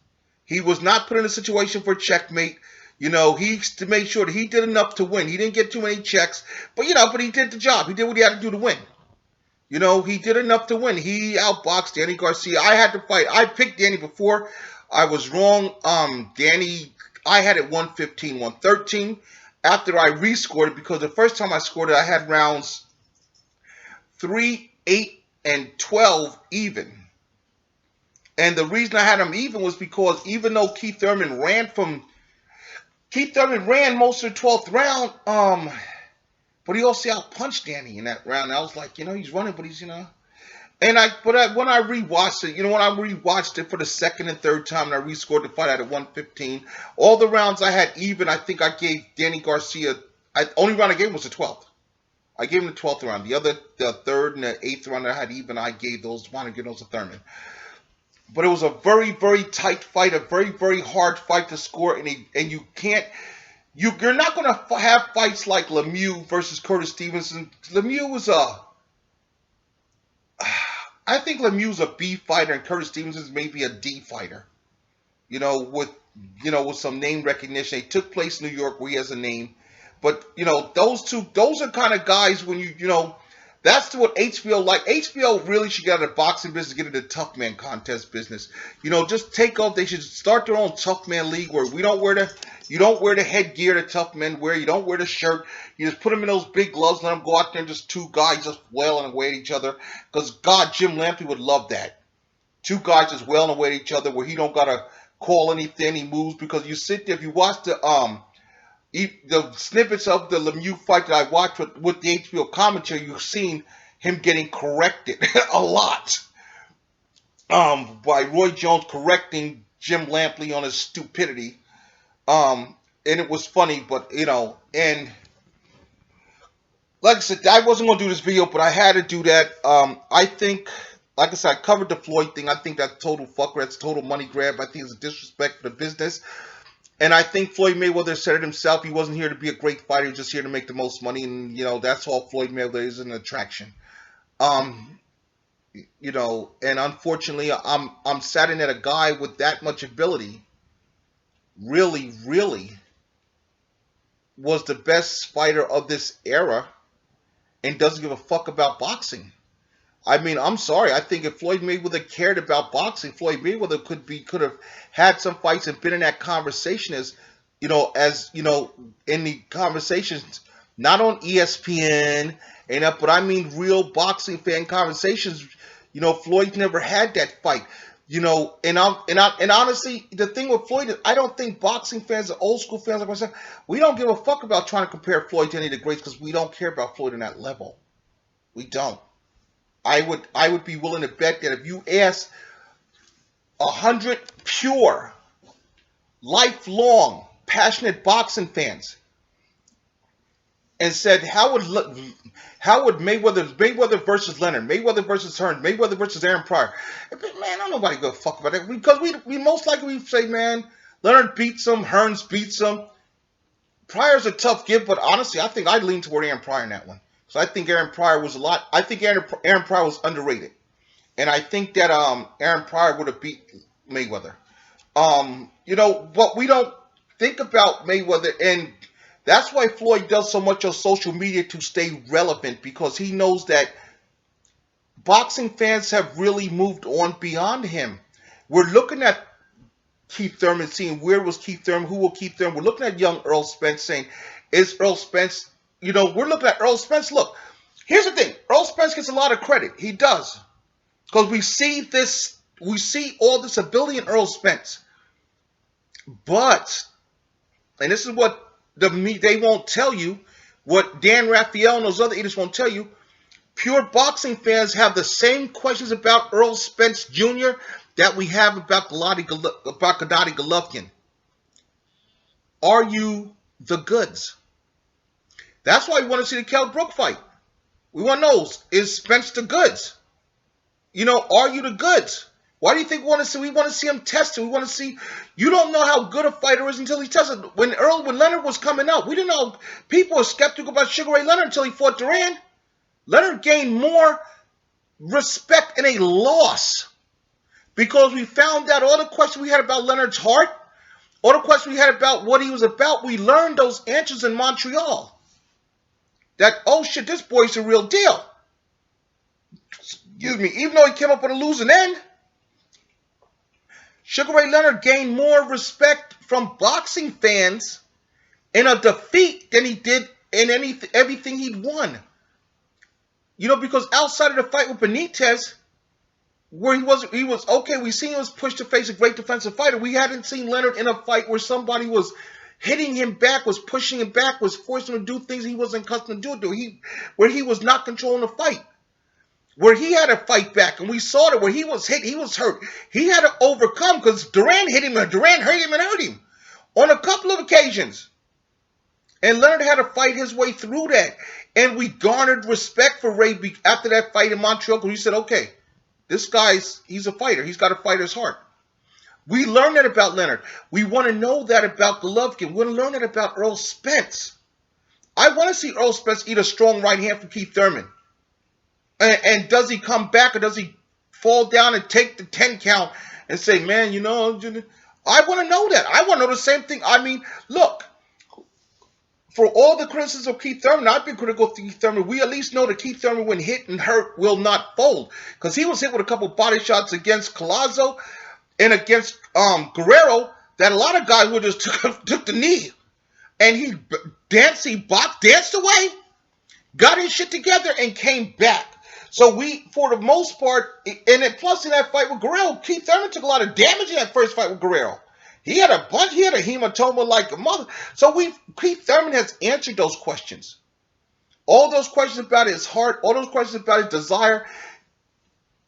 He was not put in a situation for checkmate. He to make sure that he did enough to win. He didn't get too many checks, but he did the job. He did what he had to do to win. You know, he did enough to win. He outboxed Danny Garcia. I had to fight. I picked Danny before. I was wrong. Danny, I had it 115, 113. After I rescored it, because the first time I scored it, I had rounds 3, 8, and 12 even. And the reason I had them even was because even though Keith Thurman ran most of the 12th round, but he also outpunched Danny in that round. I was like, you know, he's running, but he's, you know. When I rewatched it, you know, when I rewatched it for the second and third time and I rescored the fight at 115, all the rounds I had even, I think I gave Danny Garcia, only round I gave him was the 12th. I gave him the 12th round. The third and the 8th round I had even, I gave those to Thurman. But it was a very, very tight fight, a very, very hard fight to score, and you can't. You're not going to have fights like Lemieux versus Curtis Stevenson. I think Lemieux's a B fighter and Curtis Stevenson's maybe a D fighter. You know, with some name recognition. They took place in New York where he has a name. But, you know, those are kind of guys when you know, that's what HBO like. HBO really should get out of the boxing business, get into the tough man contest business. You know, just take off. They should start their own tough man league where you don't wear the headgear the tough men wear. You don't wear the shirt. You just put them in those big gloves, let them go out there and just two guys just wailing away at each other. Because God, Jim Lampley would love that. Two guys just wailing away at each other where he don't gotta call anything, he moves, because you sit there, if you watch the snippets of the Lemieux fight that I watched with the HBO commentary, you've seen him getting corrected a lot by Roy Jones correcting Jim Lampley on his stupidity. And it was funny, but, you know, and like I said, I wasn't going to do this video, but I had to do that. I think, like I said, I covered the Floyd thing. I think that's total fucker. That's total money grab. I think it's a disrespect for the business. And I think Floyd Mayweather said it himself. He wasn't here to be a great fighter. He was just here to make the most money. And, you know, that's all Floyd Mayweather is, an attraction. You know, and unfortunately, I'm saddened that a guy with that much ability really, really was the best fighter of this era and doesn't give a fuck about boxing. I mean, I'm sorry. I think if Floyd Mayweather cared about boxing, Floyd Mayweather could have had some fights and been in that conversation as you know, in the conversations, not on ESPN but I mean real boxing fan conversations. You know, Floyd never had that fight. You know, and honestly, the thing with Floyd is, I don't think boxing fans, old school fans like myself, we don't give a fuck about trying to compare Floyd to any of the greats because we don't care about Floyd on that level. We don't. I would be willing to bet that if you ask 100 pure, lifelong, passionate boxing fans and said, how would Mayweather versus Leonard, Mayweather versus Hearns, Mayweather versus Aaron Pryor? Man, don't nobody give a fuck about that, because we most likely say, man, Leonard beats him, Hearns beats him. Pryor's a tough give, but honestly, I think I'd lean toward Aaron Pryor in that one. So I think Aaron Pryor was Aaron Pryor was underrated. And I think that Aaron Pryor would have beat Mayweather. You know, but we don't think about Mayweather, and that's why Floyd does so much on social media to stay relevant, because he knows that boxing fans have really moved on beyond him. We're looking at Keith Thurman, seeing where was Keith Thurman, who will Keith Thurman. We're looking at young Earl Spence, saying, is Earl Spence, you know, we're looking at Earl Spence. Look, here's the thing. Earl Spence gets a lot of credit. He does. Because we see all this ability in Earl Spence. But, and this is what they won't tell you, what Dan Raphael and those other idiots won't tell you, pure boxing fans have the same questions about Earl Spence Jr. that we have about Gennady Golovkin. Are you the goods? That's why we want to see the Kell Brook fight. We want to know, is Spence the goods? You know, are you the goods? Why do you think we want to see him tested? We want to see. You don't know how good a fighter is until he tested. When Leonard was coming out, we didn't know. People were skeptical about Sugar Ray Leonard until he fought Duran. Leonard gained more respect in a loss because we found out all the questions we had about Leonard's heart, all the questions we had about what he was about. We learned those answers in Montreal. That, oh shit, this boy's the real deal. excuse me, even though he came up with a losing end, Sugar Ray Leonard gained more respect from boxing fans in a defeat than he did in everything he'd won. You know, because outside of the fight with Benitez, where he was okay, we seen him was pushed to face a great defensive fighter. We hadn't seen Leonard in a fight where somebody was hitting him back, was pushing him back, was forcing him to do things he wasn't accustomed to do. Where he was not controlling the fight. Where he had to fight back, and we saw that where he was hit, he was hurt. He had to overcome because Duran hit him, and Duran hurt him and hurt him on a couple of occasions. And Leonard had to fight his way through that. And we garnered respect for Ray after that fight in Montreal because we said, okay, this he's a fighter. He's got a fighter's heart. We learned that about Leonard. We want to know that about Golovkin. We want to learn that about Earl Spence. I want to see Earl Spence eat a strong right hand from Keith Thurman. And does he come back or does he fall down and take the 10 count and say, man, you know, I want to know that. I want to know the same thing. I mean, look, for all the criticism of Keith Thurman, I've been critical of Keith Thurman. We at least know that Keith Thurman, when hit and hurt, will not fold. Because he was hit with a couple body shots against Collazo and against Guerrero that a lot of guys would just took the knee. And he danced away, got his shit together, and came back. So we, for the most part, and then plus in that fight with Guerrero, Keith Thurman took a lot of damage in that first fight with Guerrero. He had a hematoma like a mother. So Keith Thurman has answered those questions. All those questions about his heart, all those questions about his desire,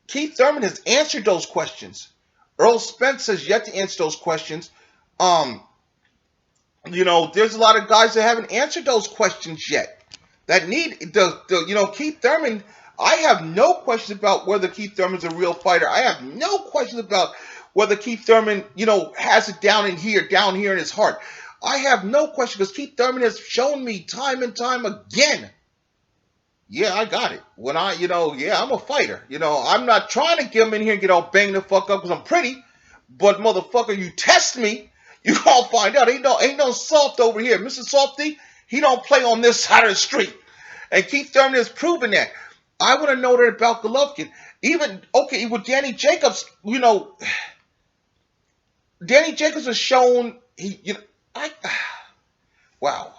Keith Thurman has answered those questions. Earl Spence has yet to answer those questions. You know, there's a lot of guys that haven't answered those questions yet. That need Keith Thurman. I have no questions about whether Keith Thurman's a real fighter. I have no questions about whether Keith Thurman, has it down in here in his heart. I have no question because Keith Thurman has shown me time and time again. Yeah, I got it. When I'm a fighter. I'm not trying to get him in here and get all banged the fuck up because I'm pretty. But motherfucker, you test me, you gonna find out. Ain't no soft over here. Mr. Softy, he don't play on this side of the street. And Keith Thurman has proven that. I want to know that about Golovkin. With Danny Jacobs, Danny Jacobs has shown wow.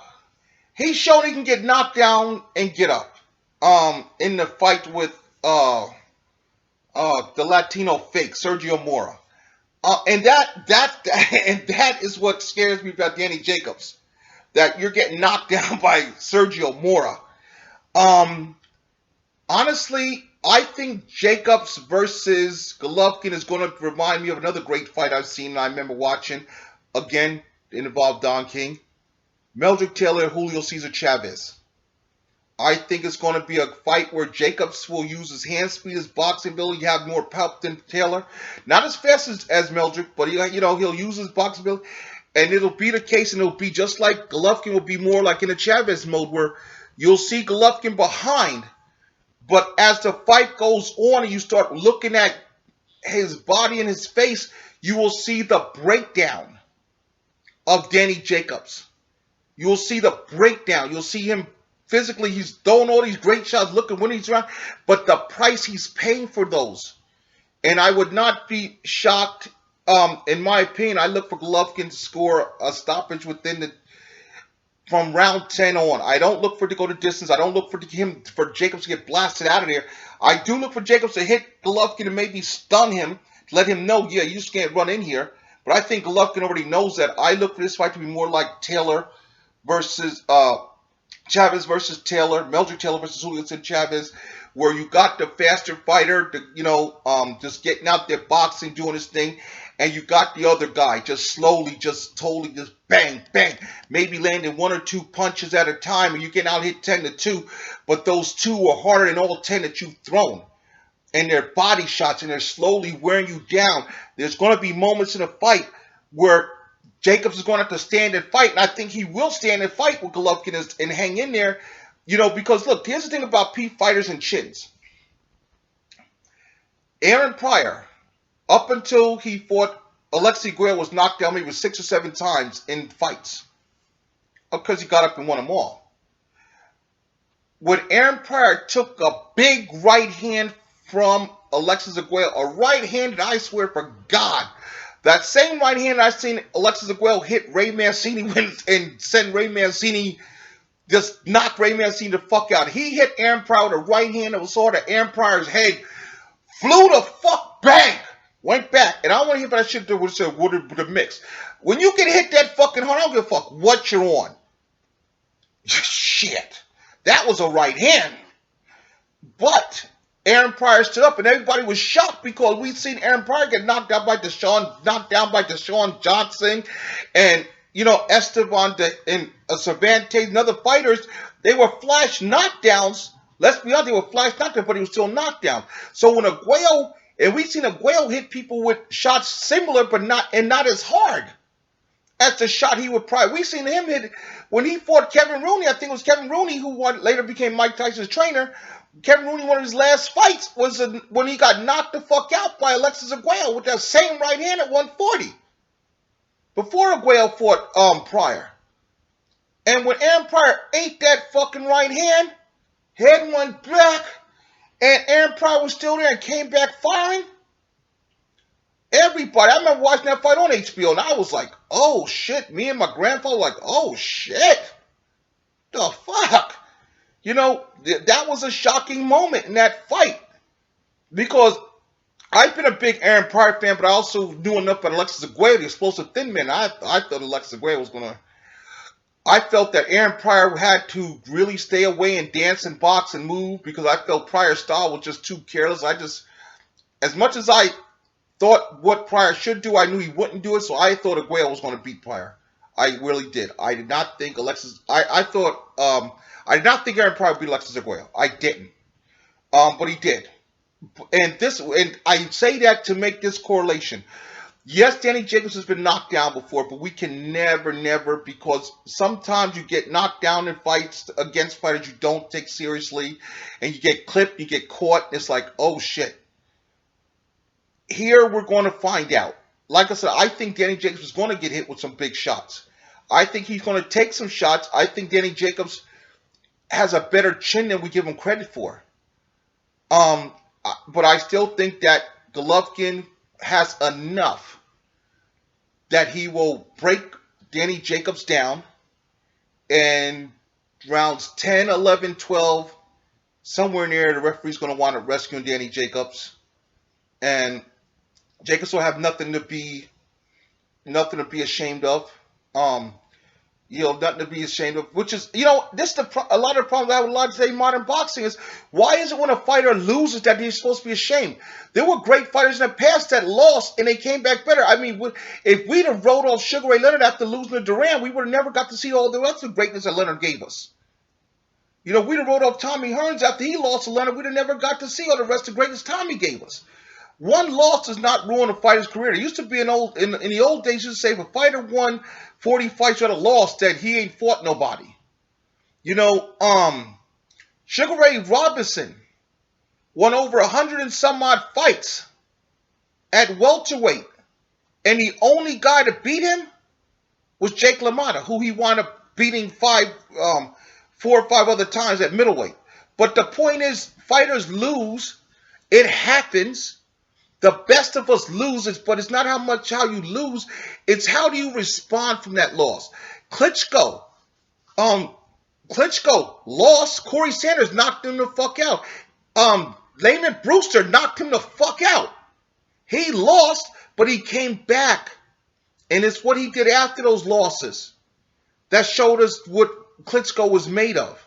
He's shown he can get knocked down and get up. In the fight with the Latino fake, Sergio Mora. And that is what scares me about Danny Jacobs. That you're getting knocked down by Sergio Mora. Honestly, I think Jacobs versus Golovkin is going to remind me of another great fight I've seen and I remember watching. Again, it involved Don King. Meldrick Taylor, Julio Cesar Chavez. I think it's going to be a fight where Jacobs will use his hand speed, his boxing ability, have more pep than Taylor. Not as fast as Meldrick, but he'll use his boxing ability. And it'll be the case, and it'll be just like Golovkin will be more like in a Chavez mode where you'll see Golovkin behind. But as the fight goes on and you start looking at his body and his face, you will see the breakdown of Danny Jacobs. You will see the breakdown. You'll see him physically. He's throwing all these great shots, looking when he's around. But the price he's paying for those. And I would not be shocked. In my opinion, I look for Golovkin to score a stoppage from round 10 on. I don't look for it to go to distance. I don't look for Jacobs to get blasted out of there. I do look for Jacobs to hit Golovkin and maybe stun him, to let him know, yeah, you just can't run in here. But I think Golovkin already knows that. I look for this fight to be more like Taylor versus Chavez versus Taylor, Meldrick Taylor versus Julio Cesar Chavez, where you got the faster fighter, just getting out there boxing, doing his thing, and you got the other guy just slowly, just bang, bang, maybe landing one or two punches at a time, and you get out hit 10-2, but those two are harder than all 10 that you've thrown. And they're body shots, and they're slowly wearing you down. There's going to be moments in a fight where Jacobs is going to have to stand and fight, and I think he will stand and fight with Golovkin and hang in there, because look, here's the thing about Pete fighters and chins. Aaron Pryor, up until he fought Alexi Guerrero, was knocked down maybe 6 or 7 times in fights because he got up and won them all. When Aaron Pryor took a big right hand from Alexis Aguayo. A right-handed, I swear for God. That same right hand I seen Alexis Aguayo hit Ray Mancini and send Ray Mancini, just knock Ray Mancini the fuck out. He hit Aaron Pryor with a right hand that was sort of Aaron Pryor's head. Flew the fuck back. Went back. And I want to hear that shit with the mix. When you can hit that fucking hard, I don't give a fuck what you're on. Shit. That was a right hand. But Aaron Pryor stood up and everybody was shocked because we'd seen Aaron Pryor get knocked down by Deshaun Johnson and, you know, Esteban and Cervantes and other fighters. They were flash knockdowns. Let's be honest, they were flash knockdowns, but he was still knocked down. So when Aguayo, and we've seen Aguayo hit people with shots similar but not as hard as the shot he would Pryor. We've seen him hit when he fought Kevin Rooney. I think it was Kevin Rooney who later became Mike Tyson's trainer. Kevin Rooney, one of his last fights was when he got knocked the fuck out by Alexis Aguayo with that same right hand at 140. Before Aguayo fought Pryor. And when Aaron Pryor ate that fucking right hand, head went back, and Aaron Pryor was still there and came back firing. Everybody, I remember watching that fight on HBO, and I was like, oh shit. Me and my grandfather were like, oh shit. The fuck? You know, that was a shocking moment in that fight. Because I've been a big Aaron Pryor fan, but I also knew enough about Alexis Aguayo, the explosive thin man. I thought Alexis Aguayo was going to... I felt that Aaron Pryor had to really stay away and dance and box and move because I felt Pryor's style was just too careless. As much as I thought what Pryor should do, I knew he wouldn't do it, so I thought Aguayo was going to beat Pryor. I really did. I did not think I did not think Aaron Pryor would beat Alexis Aguayo. I didn't. But he did. And I say that to make this correlation. Yes, Danny Jacobs has been knocked down before, but we can never, because sometimes you get knocked down in fights against fighters you don't take seriously, and you get clipped, you get caught, and it's like, oh shit. Here we're going to find out. Like I said, I think Danny Jacobs is going to get hit with some big shots. I think he's going to take some shots. I think Danny Jacobs has a better chin than we give him credit for. But I still think that Golovkin has enough that he will break Danny Jacobs down and rounds 10, 11, 12, somewhere near the referee's going to want to rescue Danny Jacobs. And Jacobs will have nothing to be ashamed of. Nothing to be ashamed of, which is, this is a lot of the problems I have with a lot of today modern boxing is, why is it when a fighter loses that he's supposed to be ashamed? There were great fighters in the past that lost and they came back better. I mean, if we'd have wrote off Sugar Ray Leonard after losing to Duran, we would have never got to see all the rest of the greatness that Leonard gave us. We'd have wrote off Tommy Hearns after he lost to Leonard, we'd have never got to see all the rest of the greatness Tommy gave us. One loss does not ruin a fighter's career. It used to be in the old days, you used to say if a fighter won 40 fights at a loss, that he ain't fought nobody. Sugar Ray Robinson won over 100 and some odd fights at welterweight, and the only guy to beat him was Jake LaMotta, who he wound up beating 4 or 5 other times at middleweight. But the point is, fighters lose. It happens. The best of us loses, but it's not how you lose. It's how do you respond from that loss. Klitschko lost. Corey Sanders knocked him the fuck out. Layman Brewster knocked him the fuck out. He lost, but he came back. And it's what he did after those losses that showed us what Klitschko was made of.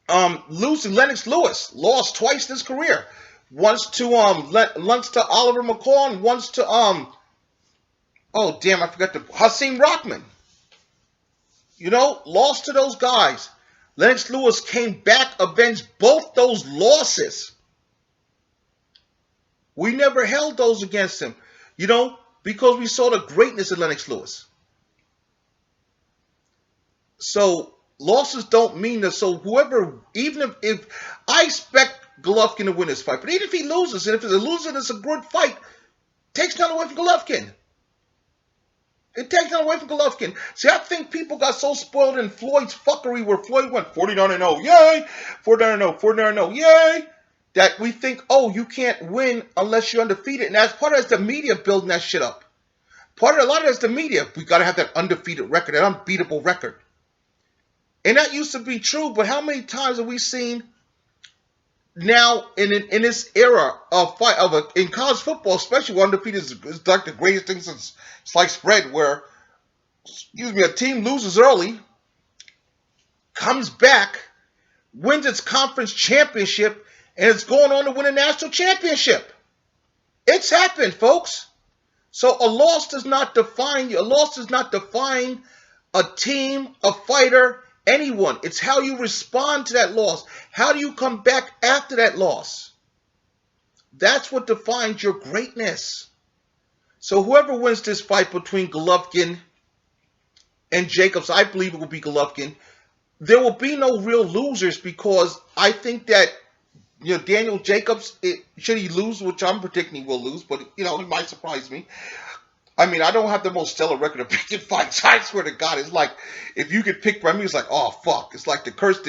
Lennox Lewis lost twice in his career. Once to Oliver McCall and once to Hasim Rahman. Lost to those guys. Lennox Lewis came back, avenged both those losses. We never held those against him, because we saw the greatness of Lennox Lewis. So losses don't mean that. So even if I expect Golovkin to win this fight, but even if he loses, and if it's a loser, it's a good fight, takes nothing away from Golovkin. It takes nothing away from Golovkin. See, I think people got so spoiled in Floyd's fuckery where Floyd went 49-0, yay! 49-0, 49-0, yay! that we think, oh, you can't win unless you're undefeated. And that's part of the media building that shit up. A lot of that's the media. We got to have that undefeated record, that unbeatable record. And that used to be true, but how many times have we seen now in this era of in college football, especially undefeated is like the greatest thing since sliced bread, where a team loses early, comes back, wins its conference championship, and it's going on to win a national championship. It's happened, folks. So a loss does not define you. A loss does not define a team, a fighter, anyone. It's how you respond to that loss. How do you come back after that loss? That's what defines your greatness. So whoever wins this fight between Golovkin and Jacobs, I believe it will be Golovkin. There will be no real losers, because I think that Daniel Jacobs, should he lose, which I'm predicting he will lose, but it might surprise me. I mean, I don't have the most stellar record of picking fights. I swear to God, it's like if you could pick by me, it's like, oh fuck, it's like the curse,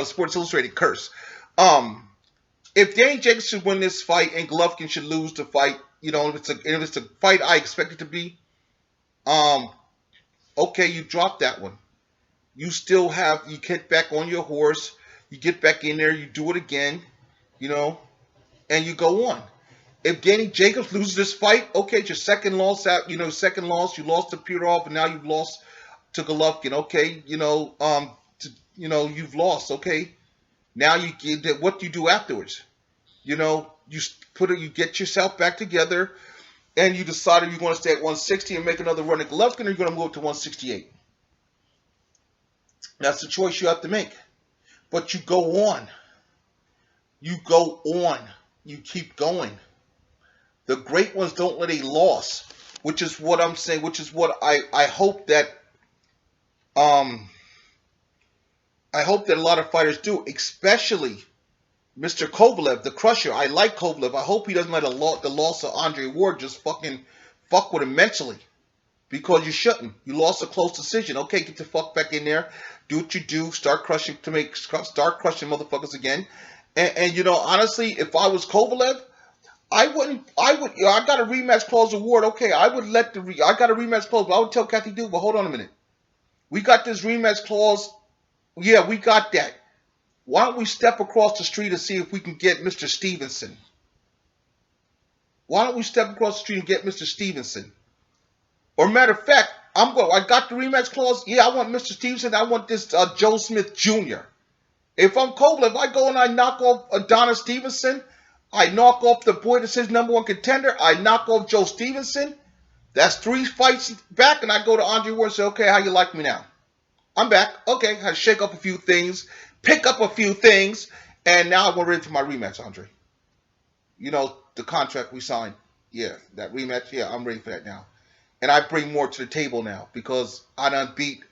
Sports Illustrated curse. If Danny Jacobs should win this fight and Golovkin should lose the fight, if it's a fight I expect it to be, okay, you drop that one. You get back on your horse, you get back in there, you do it again, and you go on. If Danny Jacobs loses this fight, okay, it's your second loss out. You lost to Pirov, and now you've lost to Golovkin. Okay, you've lost. Okay, now what do you do afterwards? You get yourself back together, and you decide if you want to stay at 160 and make another run at Golovkin, or you're going to move to 168. That's the choice you have to make. But you go on. You go on. You keep going. The great ones don't let a loss, which is what I'm saying, which is what I hope that a lot of fighters do, especially Mr. Kovalev, the Crusher. I like Kovalev. I hope he doesn't let the loss of Andre Ward just fucking fuck with him mentally, because you shouldn't. You lost a close decision. Okay, get the fuck back in there. Do what you do. Start crushing motherfuckers again. And honestly, if I was Kovalev, I got a rematch clause award. Okay, I got a rematch clause, but I would tell Kathy Duke, but hold on a minute. We got this rematch clause. Yeah, we got that. Why don't we step across the street and see if we can get Mr. Stevenson? Why don't we step across the street and get Mr. Stevenson? Or matter of fact, I got the rematch clause. Yeah, I want Mr. Stevenson. I want this Joe Smith Jr. If I'm Kovalev, I go and I knock off Adonis Stevenson. I knock off the boy that's his number one contender. I knock off Joe Stevenson. That's 3 fights back, and I go to Andre Ward and say, okay, how you like me now? I'm back. Okay, I shake up a few things, pick up a few things, and now I'm ready for my rematch, Andre. The contract we signed. Yeah, that rematch. Yeah, I'm ready for that now. And I bring more to the table now, because I done beat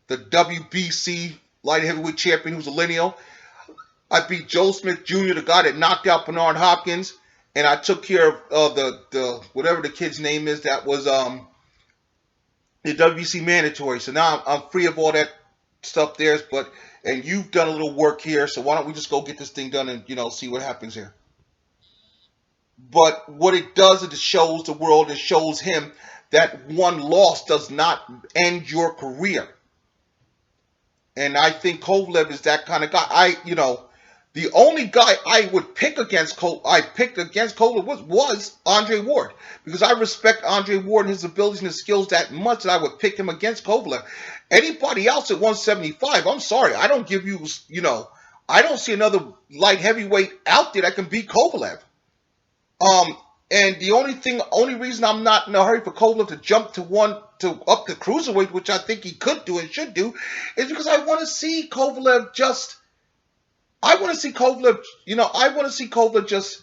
the WBC light heavyweight champion who's a lineal. I beat Joe Smith Jr., the guy that knocked out Bernard Hopkins, and I took care of the whatever the kid's name is that was the WBC mandatory. So now I'm free of all that stuff there. And you've done a little work here, so why don't we just go get this thing done and see what happens here. But what it does is it shows the world, it shows him that one loss does not end your career. And I think Kovalev is that kind of guy. The only guy I would pick against Kovalev was Andre Ward, because I respect Andre Ward and his abilities and his skills that much that I would pick him against Kovalev. Anybody else at 175, I'm sorry, I don't give you, I don't see another light heavyweight out there that can beat Kovalev. And the only reason I'm not in a hurry for Kovalev to jump up to cruiserweight, which I think he could do and should do, is because I want to see Kovalev just. I want to see Kovalev just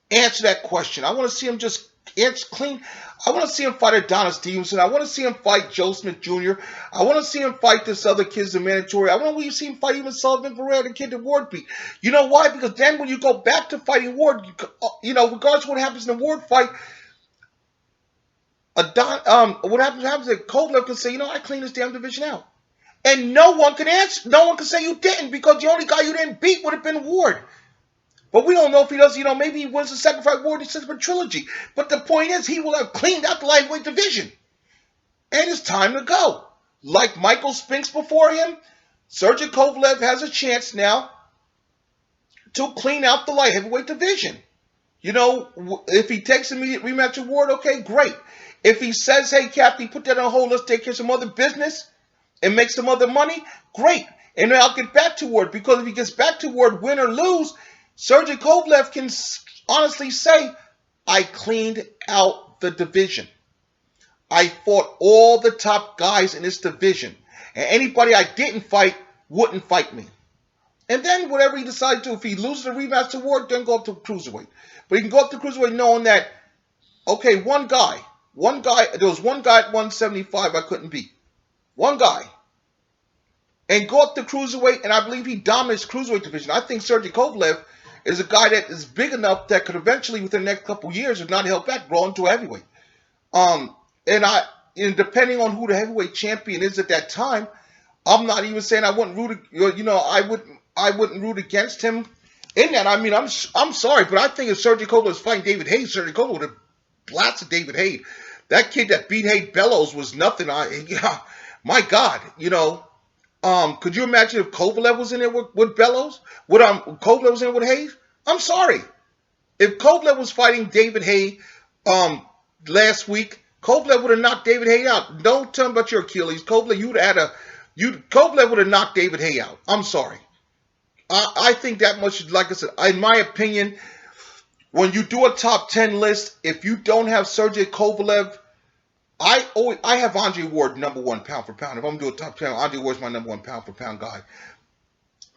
answer that question. I want to see him just answer clean. I want to see him fight Adonis Stevenson. I want to see him fight Joe Smith Jr. I want to see him fight this other kid's the mandatory. I want to see him fight even Sullivan Barrera, the kid that Ward beat. You know why? Because then when you go back to fighting Ward, regardless of what happens in the Ward fight, what happens is Kovalev can say, I cleaned this damn division out. And no one can answer. No one can say you didn't, because the only guy you didn't beat would have been Ward. But we don't know if he does. Maybe he wins the second fight war of the trilogy. But the point is, he will have cleaned out the lightweight division. And it's time to go. Like Michael Spinks before him, Sergey Kovalev has a chance now to clean out the light heavyweight division. If he takes immediate rematch award, okay, great. If he says, hey, Captain, put that on hold, let's take care of some other business and make some other money, great. And then I'll get back to Ward, because if he gets back to Ward, win or lose, Sergey Kovalev can honestly say, I cleaned out the division. I fought all the top guys in this division. And anybody I didn't fight wouldn't fight me. And then whatever he decides to do, if he loses the rematch award, then go up to cruiserweight. But he can go up to cruiserweight knowing that, okay, one guy, there was one guy at 175 I couldn't beat. One guy. And go up to cruiserweight, and I believe he dominates cruiserweight division. I think Sergey Kovalev is a guy that is big enough that could eventually, within the next couple of years, if not held back, grow into a heavyweight. And depending on who the heavyweight champion is at that time, I'm not even saying I wouldn't root. I wouldn't root against him in that. I mean, I'm sorry, but I think if Sergey Kovalev was fighting David Haye, Sergey Kovalev would have blasted David Haye. That kid that beat Haye, Bellows, was nothing. My God, could you imagine if Kovalev was in there with Bellows? Kovalev was in there with Haye? I'm sorry. If Kovalev was fighting David Haye last week, Kovalev would have knocked David Haye out. Don't tell him about your Achilles. Kovalev would have knocked David Haye out. I'm sorry. I think that much, like I said, in my opinion, when you do a top 10 list, if you don't have Sergey Kovalev, I have Andre Ward number one pound for pound. If I'm doing top 10, Andre Ward's my number one pound for pound guy.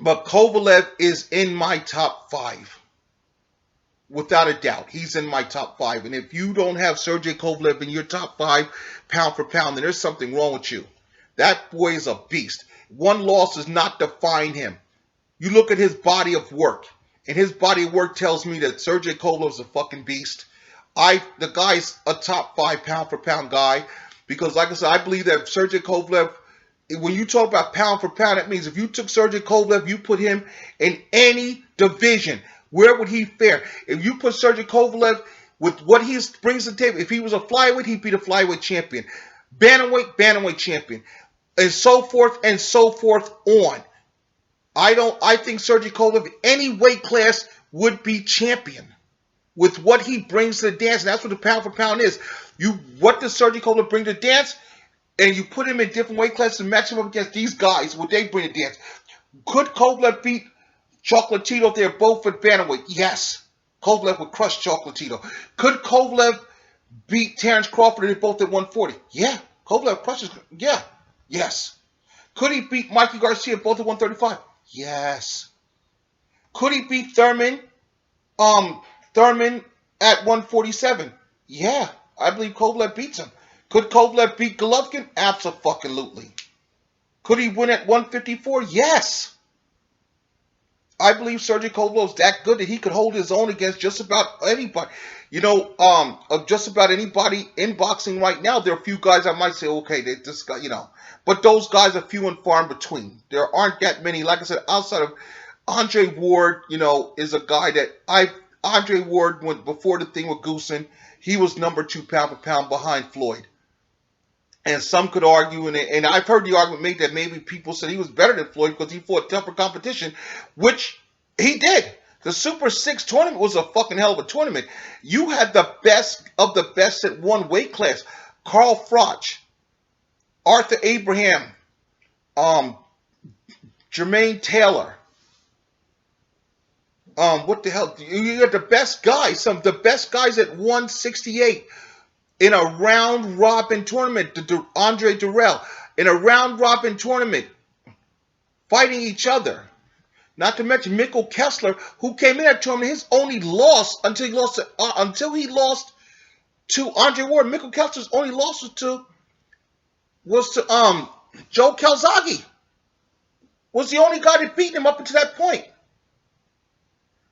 But Kovalev is in my top 5. Without a doubt. He's in my top 5. And if you don't have Sergey Kovalev in your top 5 pound for pound, then there's something wrong with you. That boy is a beast. One loss does not define him. You look at his body of work, and his body of work tells me that Sergey Kovalev is a fucking beast. The guy's a top 5 pound for pound guy, because like I said, I believe that Sergey Kovalev, when you talk about pound for pound, that means if you took Sergey Kovalev, you put him in any division, where would he fare? If you put Sergey Kovalev with what he brings to the table, if he was a flyweight, he'd be the flyweight champion. Bantamweight champion. And so forth on. I think Sergey Kovalev, any weight class, would be champion with what he brings to the dance. And that's what the pound for pound is. What does Sergey Kovalev bring to the dance? And you put him in different weight classes and match him up against these guys, what they bring to the dance. Could Kovalev beat Chocolatito if they're both at bantamweight? Yes. Kovalev would crush Chocolatito. Could Kovalev beat Terrence Crawford if they're both at 140? Yeah. Kovalev crushes. Yeah. Yes. Could he beat Mikey Garcia both at 135? Yes. Could he beat Thurman at 147? Yeah. I believe Kovalev beats him. Could Kovalev beat Golovkin? Absolutely. Could he win at 154? Yes. I believe Sergey Kovalev's that good that he could hold his own against just about anybody. Just about anybody in boxing right now. There are a few guys I might say, okay, this guy, but those guys are few and far in between. There aren't that many. Like I said, outside of Andre Ward, is a guy that Andre Ward went before the thing with Goosen. He was number 2 pound for pound behind Floyd. And some could argue, and I've heard the argument made that maybe people said he was better than Floyd because he fought tougher competition, which he did. The Super 6 tournament was a fucking hell of a tournament. You had the best of the best at one weight class. Carl Froch, Arthur Abraham, Jermaine Taylor. What the hell? You got the best guys, some of the best guys at 168. In a round-robin tournament, Andre Durrell, in a round-robin tournament, fighting each other. Not to mention Mikkel Kessler, who came in that tournament, his only loss until he lost to Andre Ward. Mikkel Kessler's only loss was to Joe Calzaghe. Was the only guy that beat him up until that point.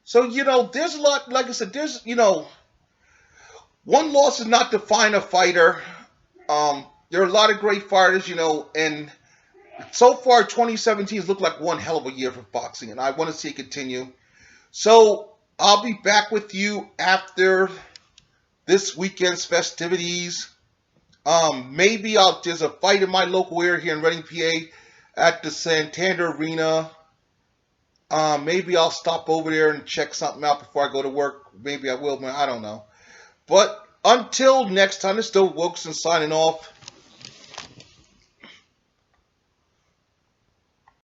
So, there's a lot, like I said, there's, one loss does not define a fighter. There are a lot of great fighters, and so far 2017 has looked like one hell of a year for boxing, and I want to see it continue. So I'll be back with you after this weekend's festivities. Maybe there's a fight in my local area here in Reading, PA at the Santander Arena. Maybe I'll stop over there and check something out before I go to work. Maybe I will, man. I don't know. But until next time, it's Doug Wilkerson signing off.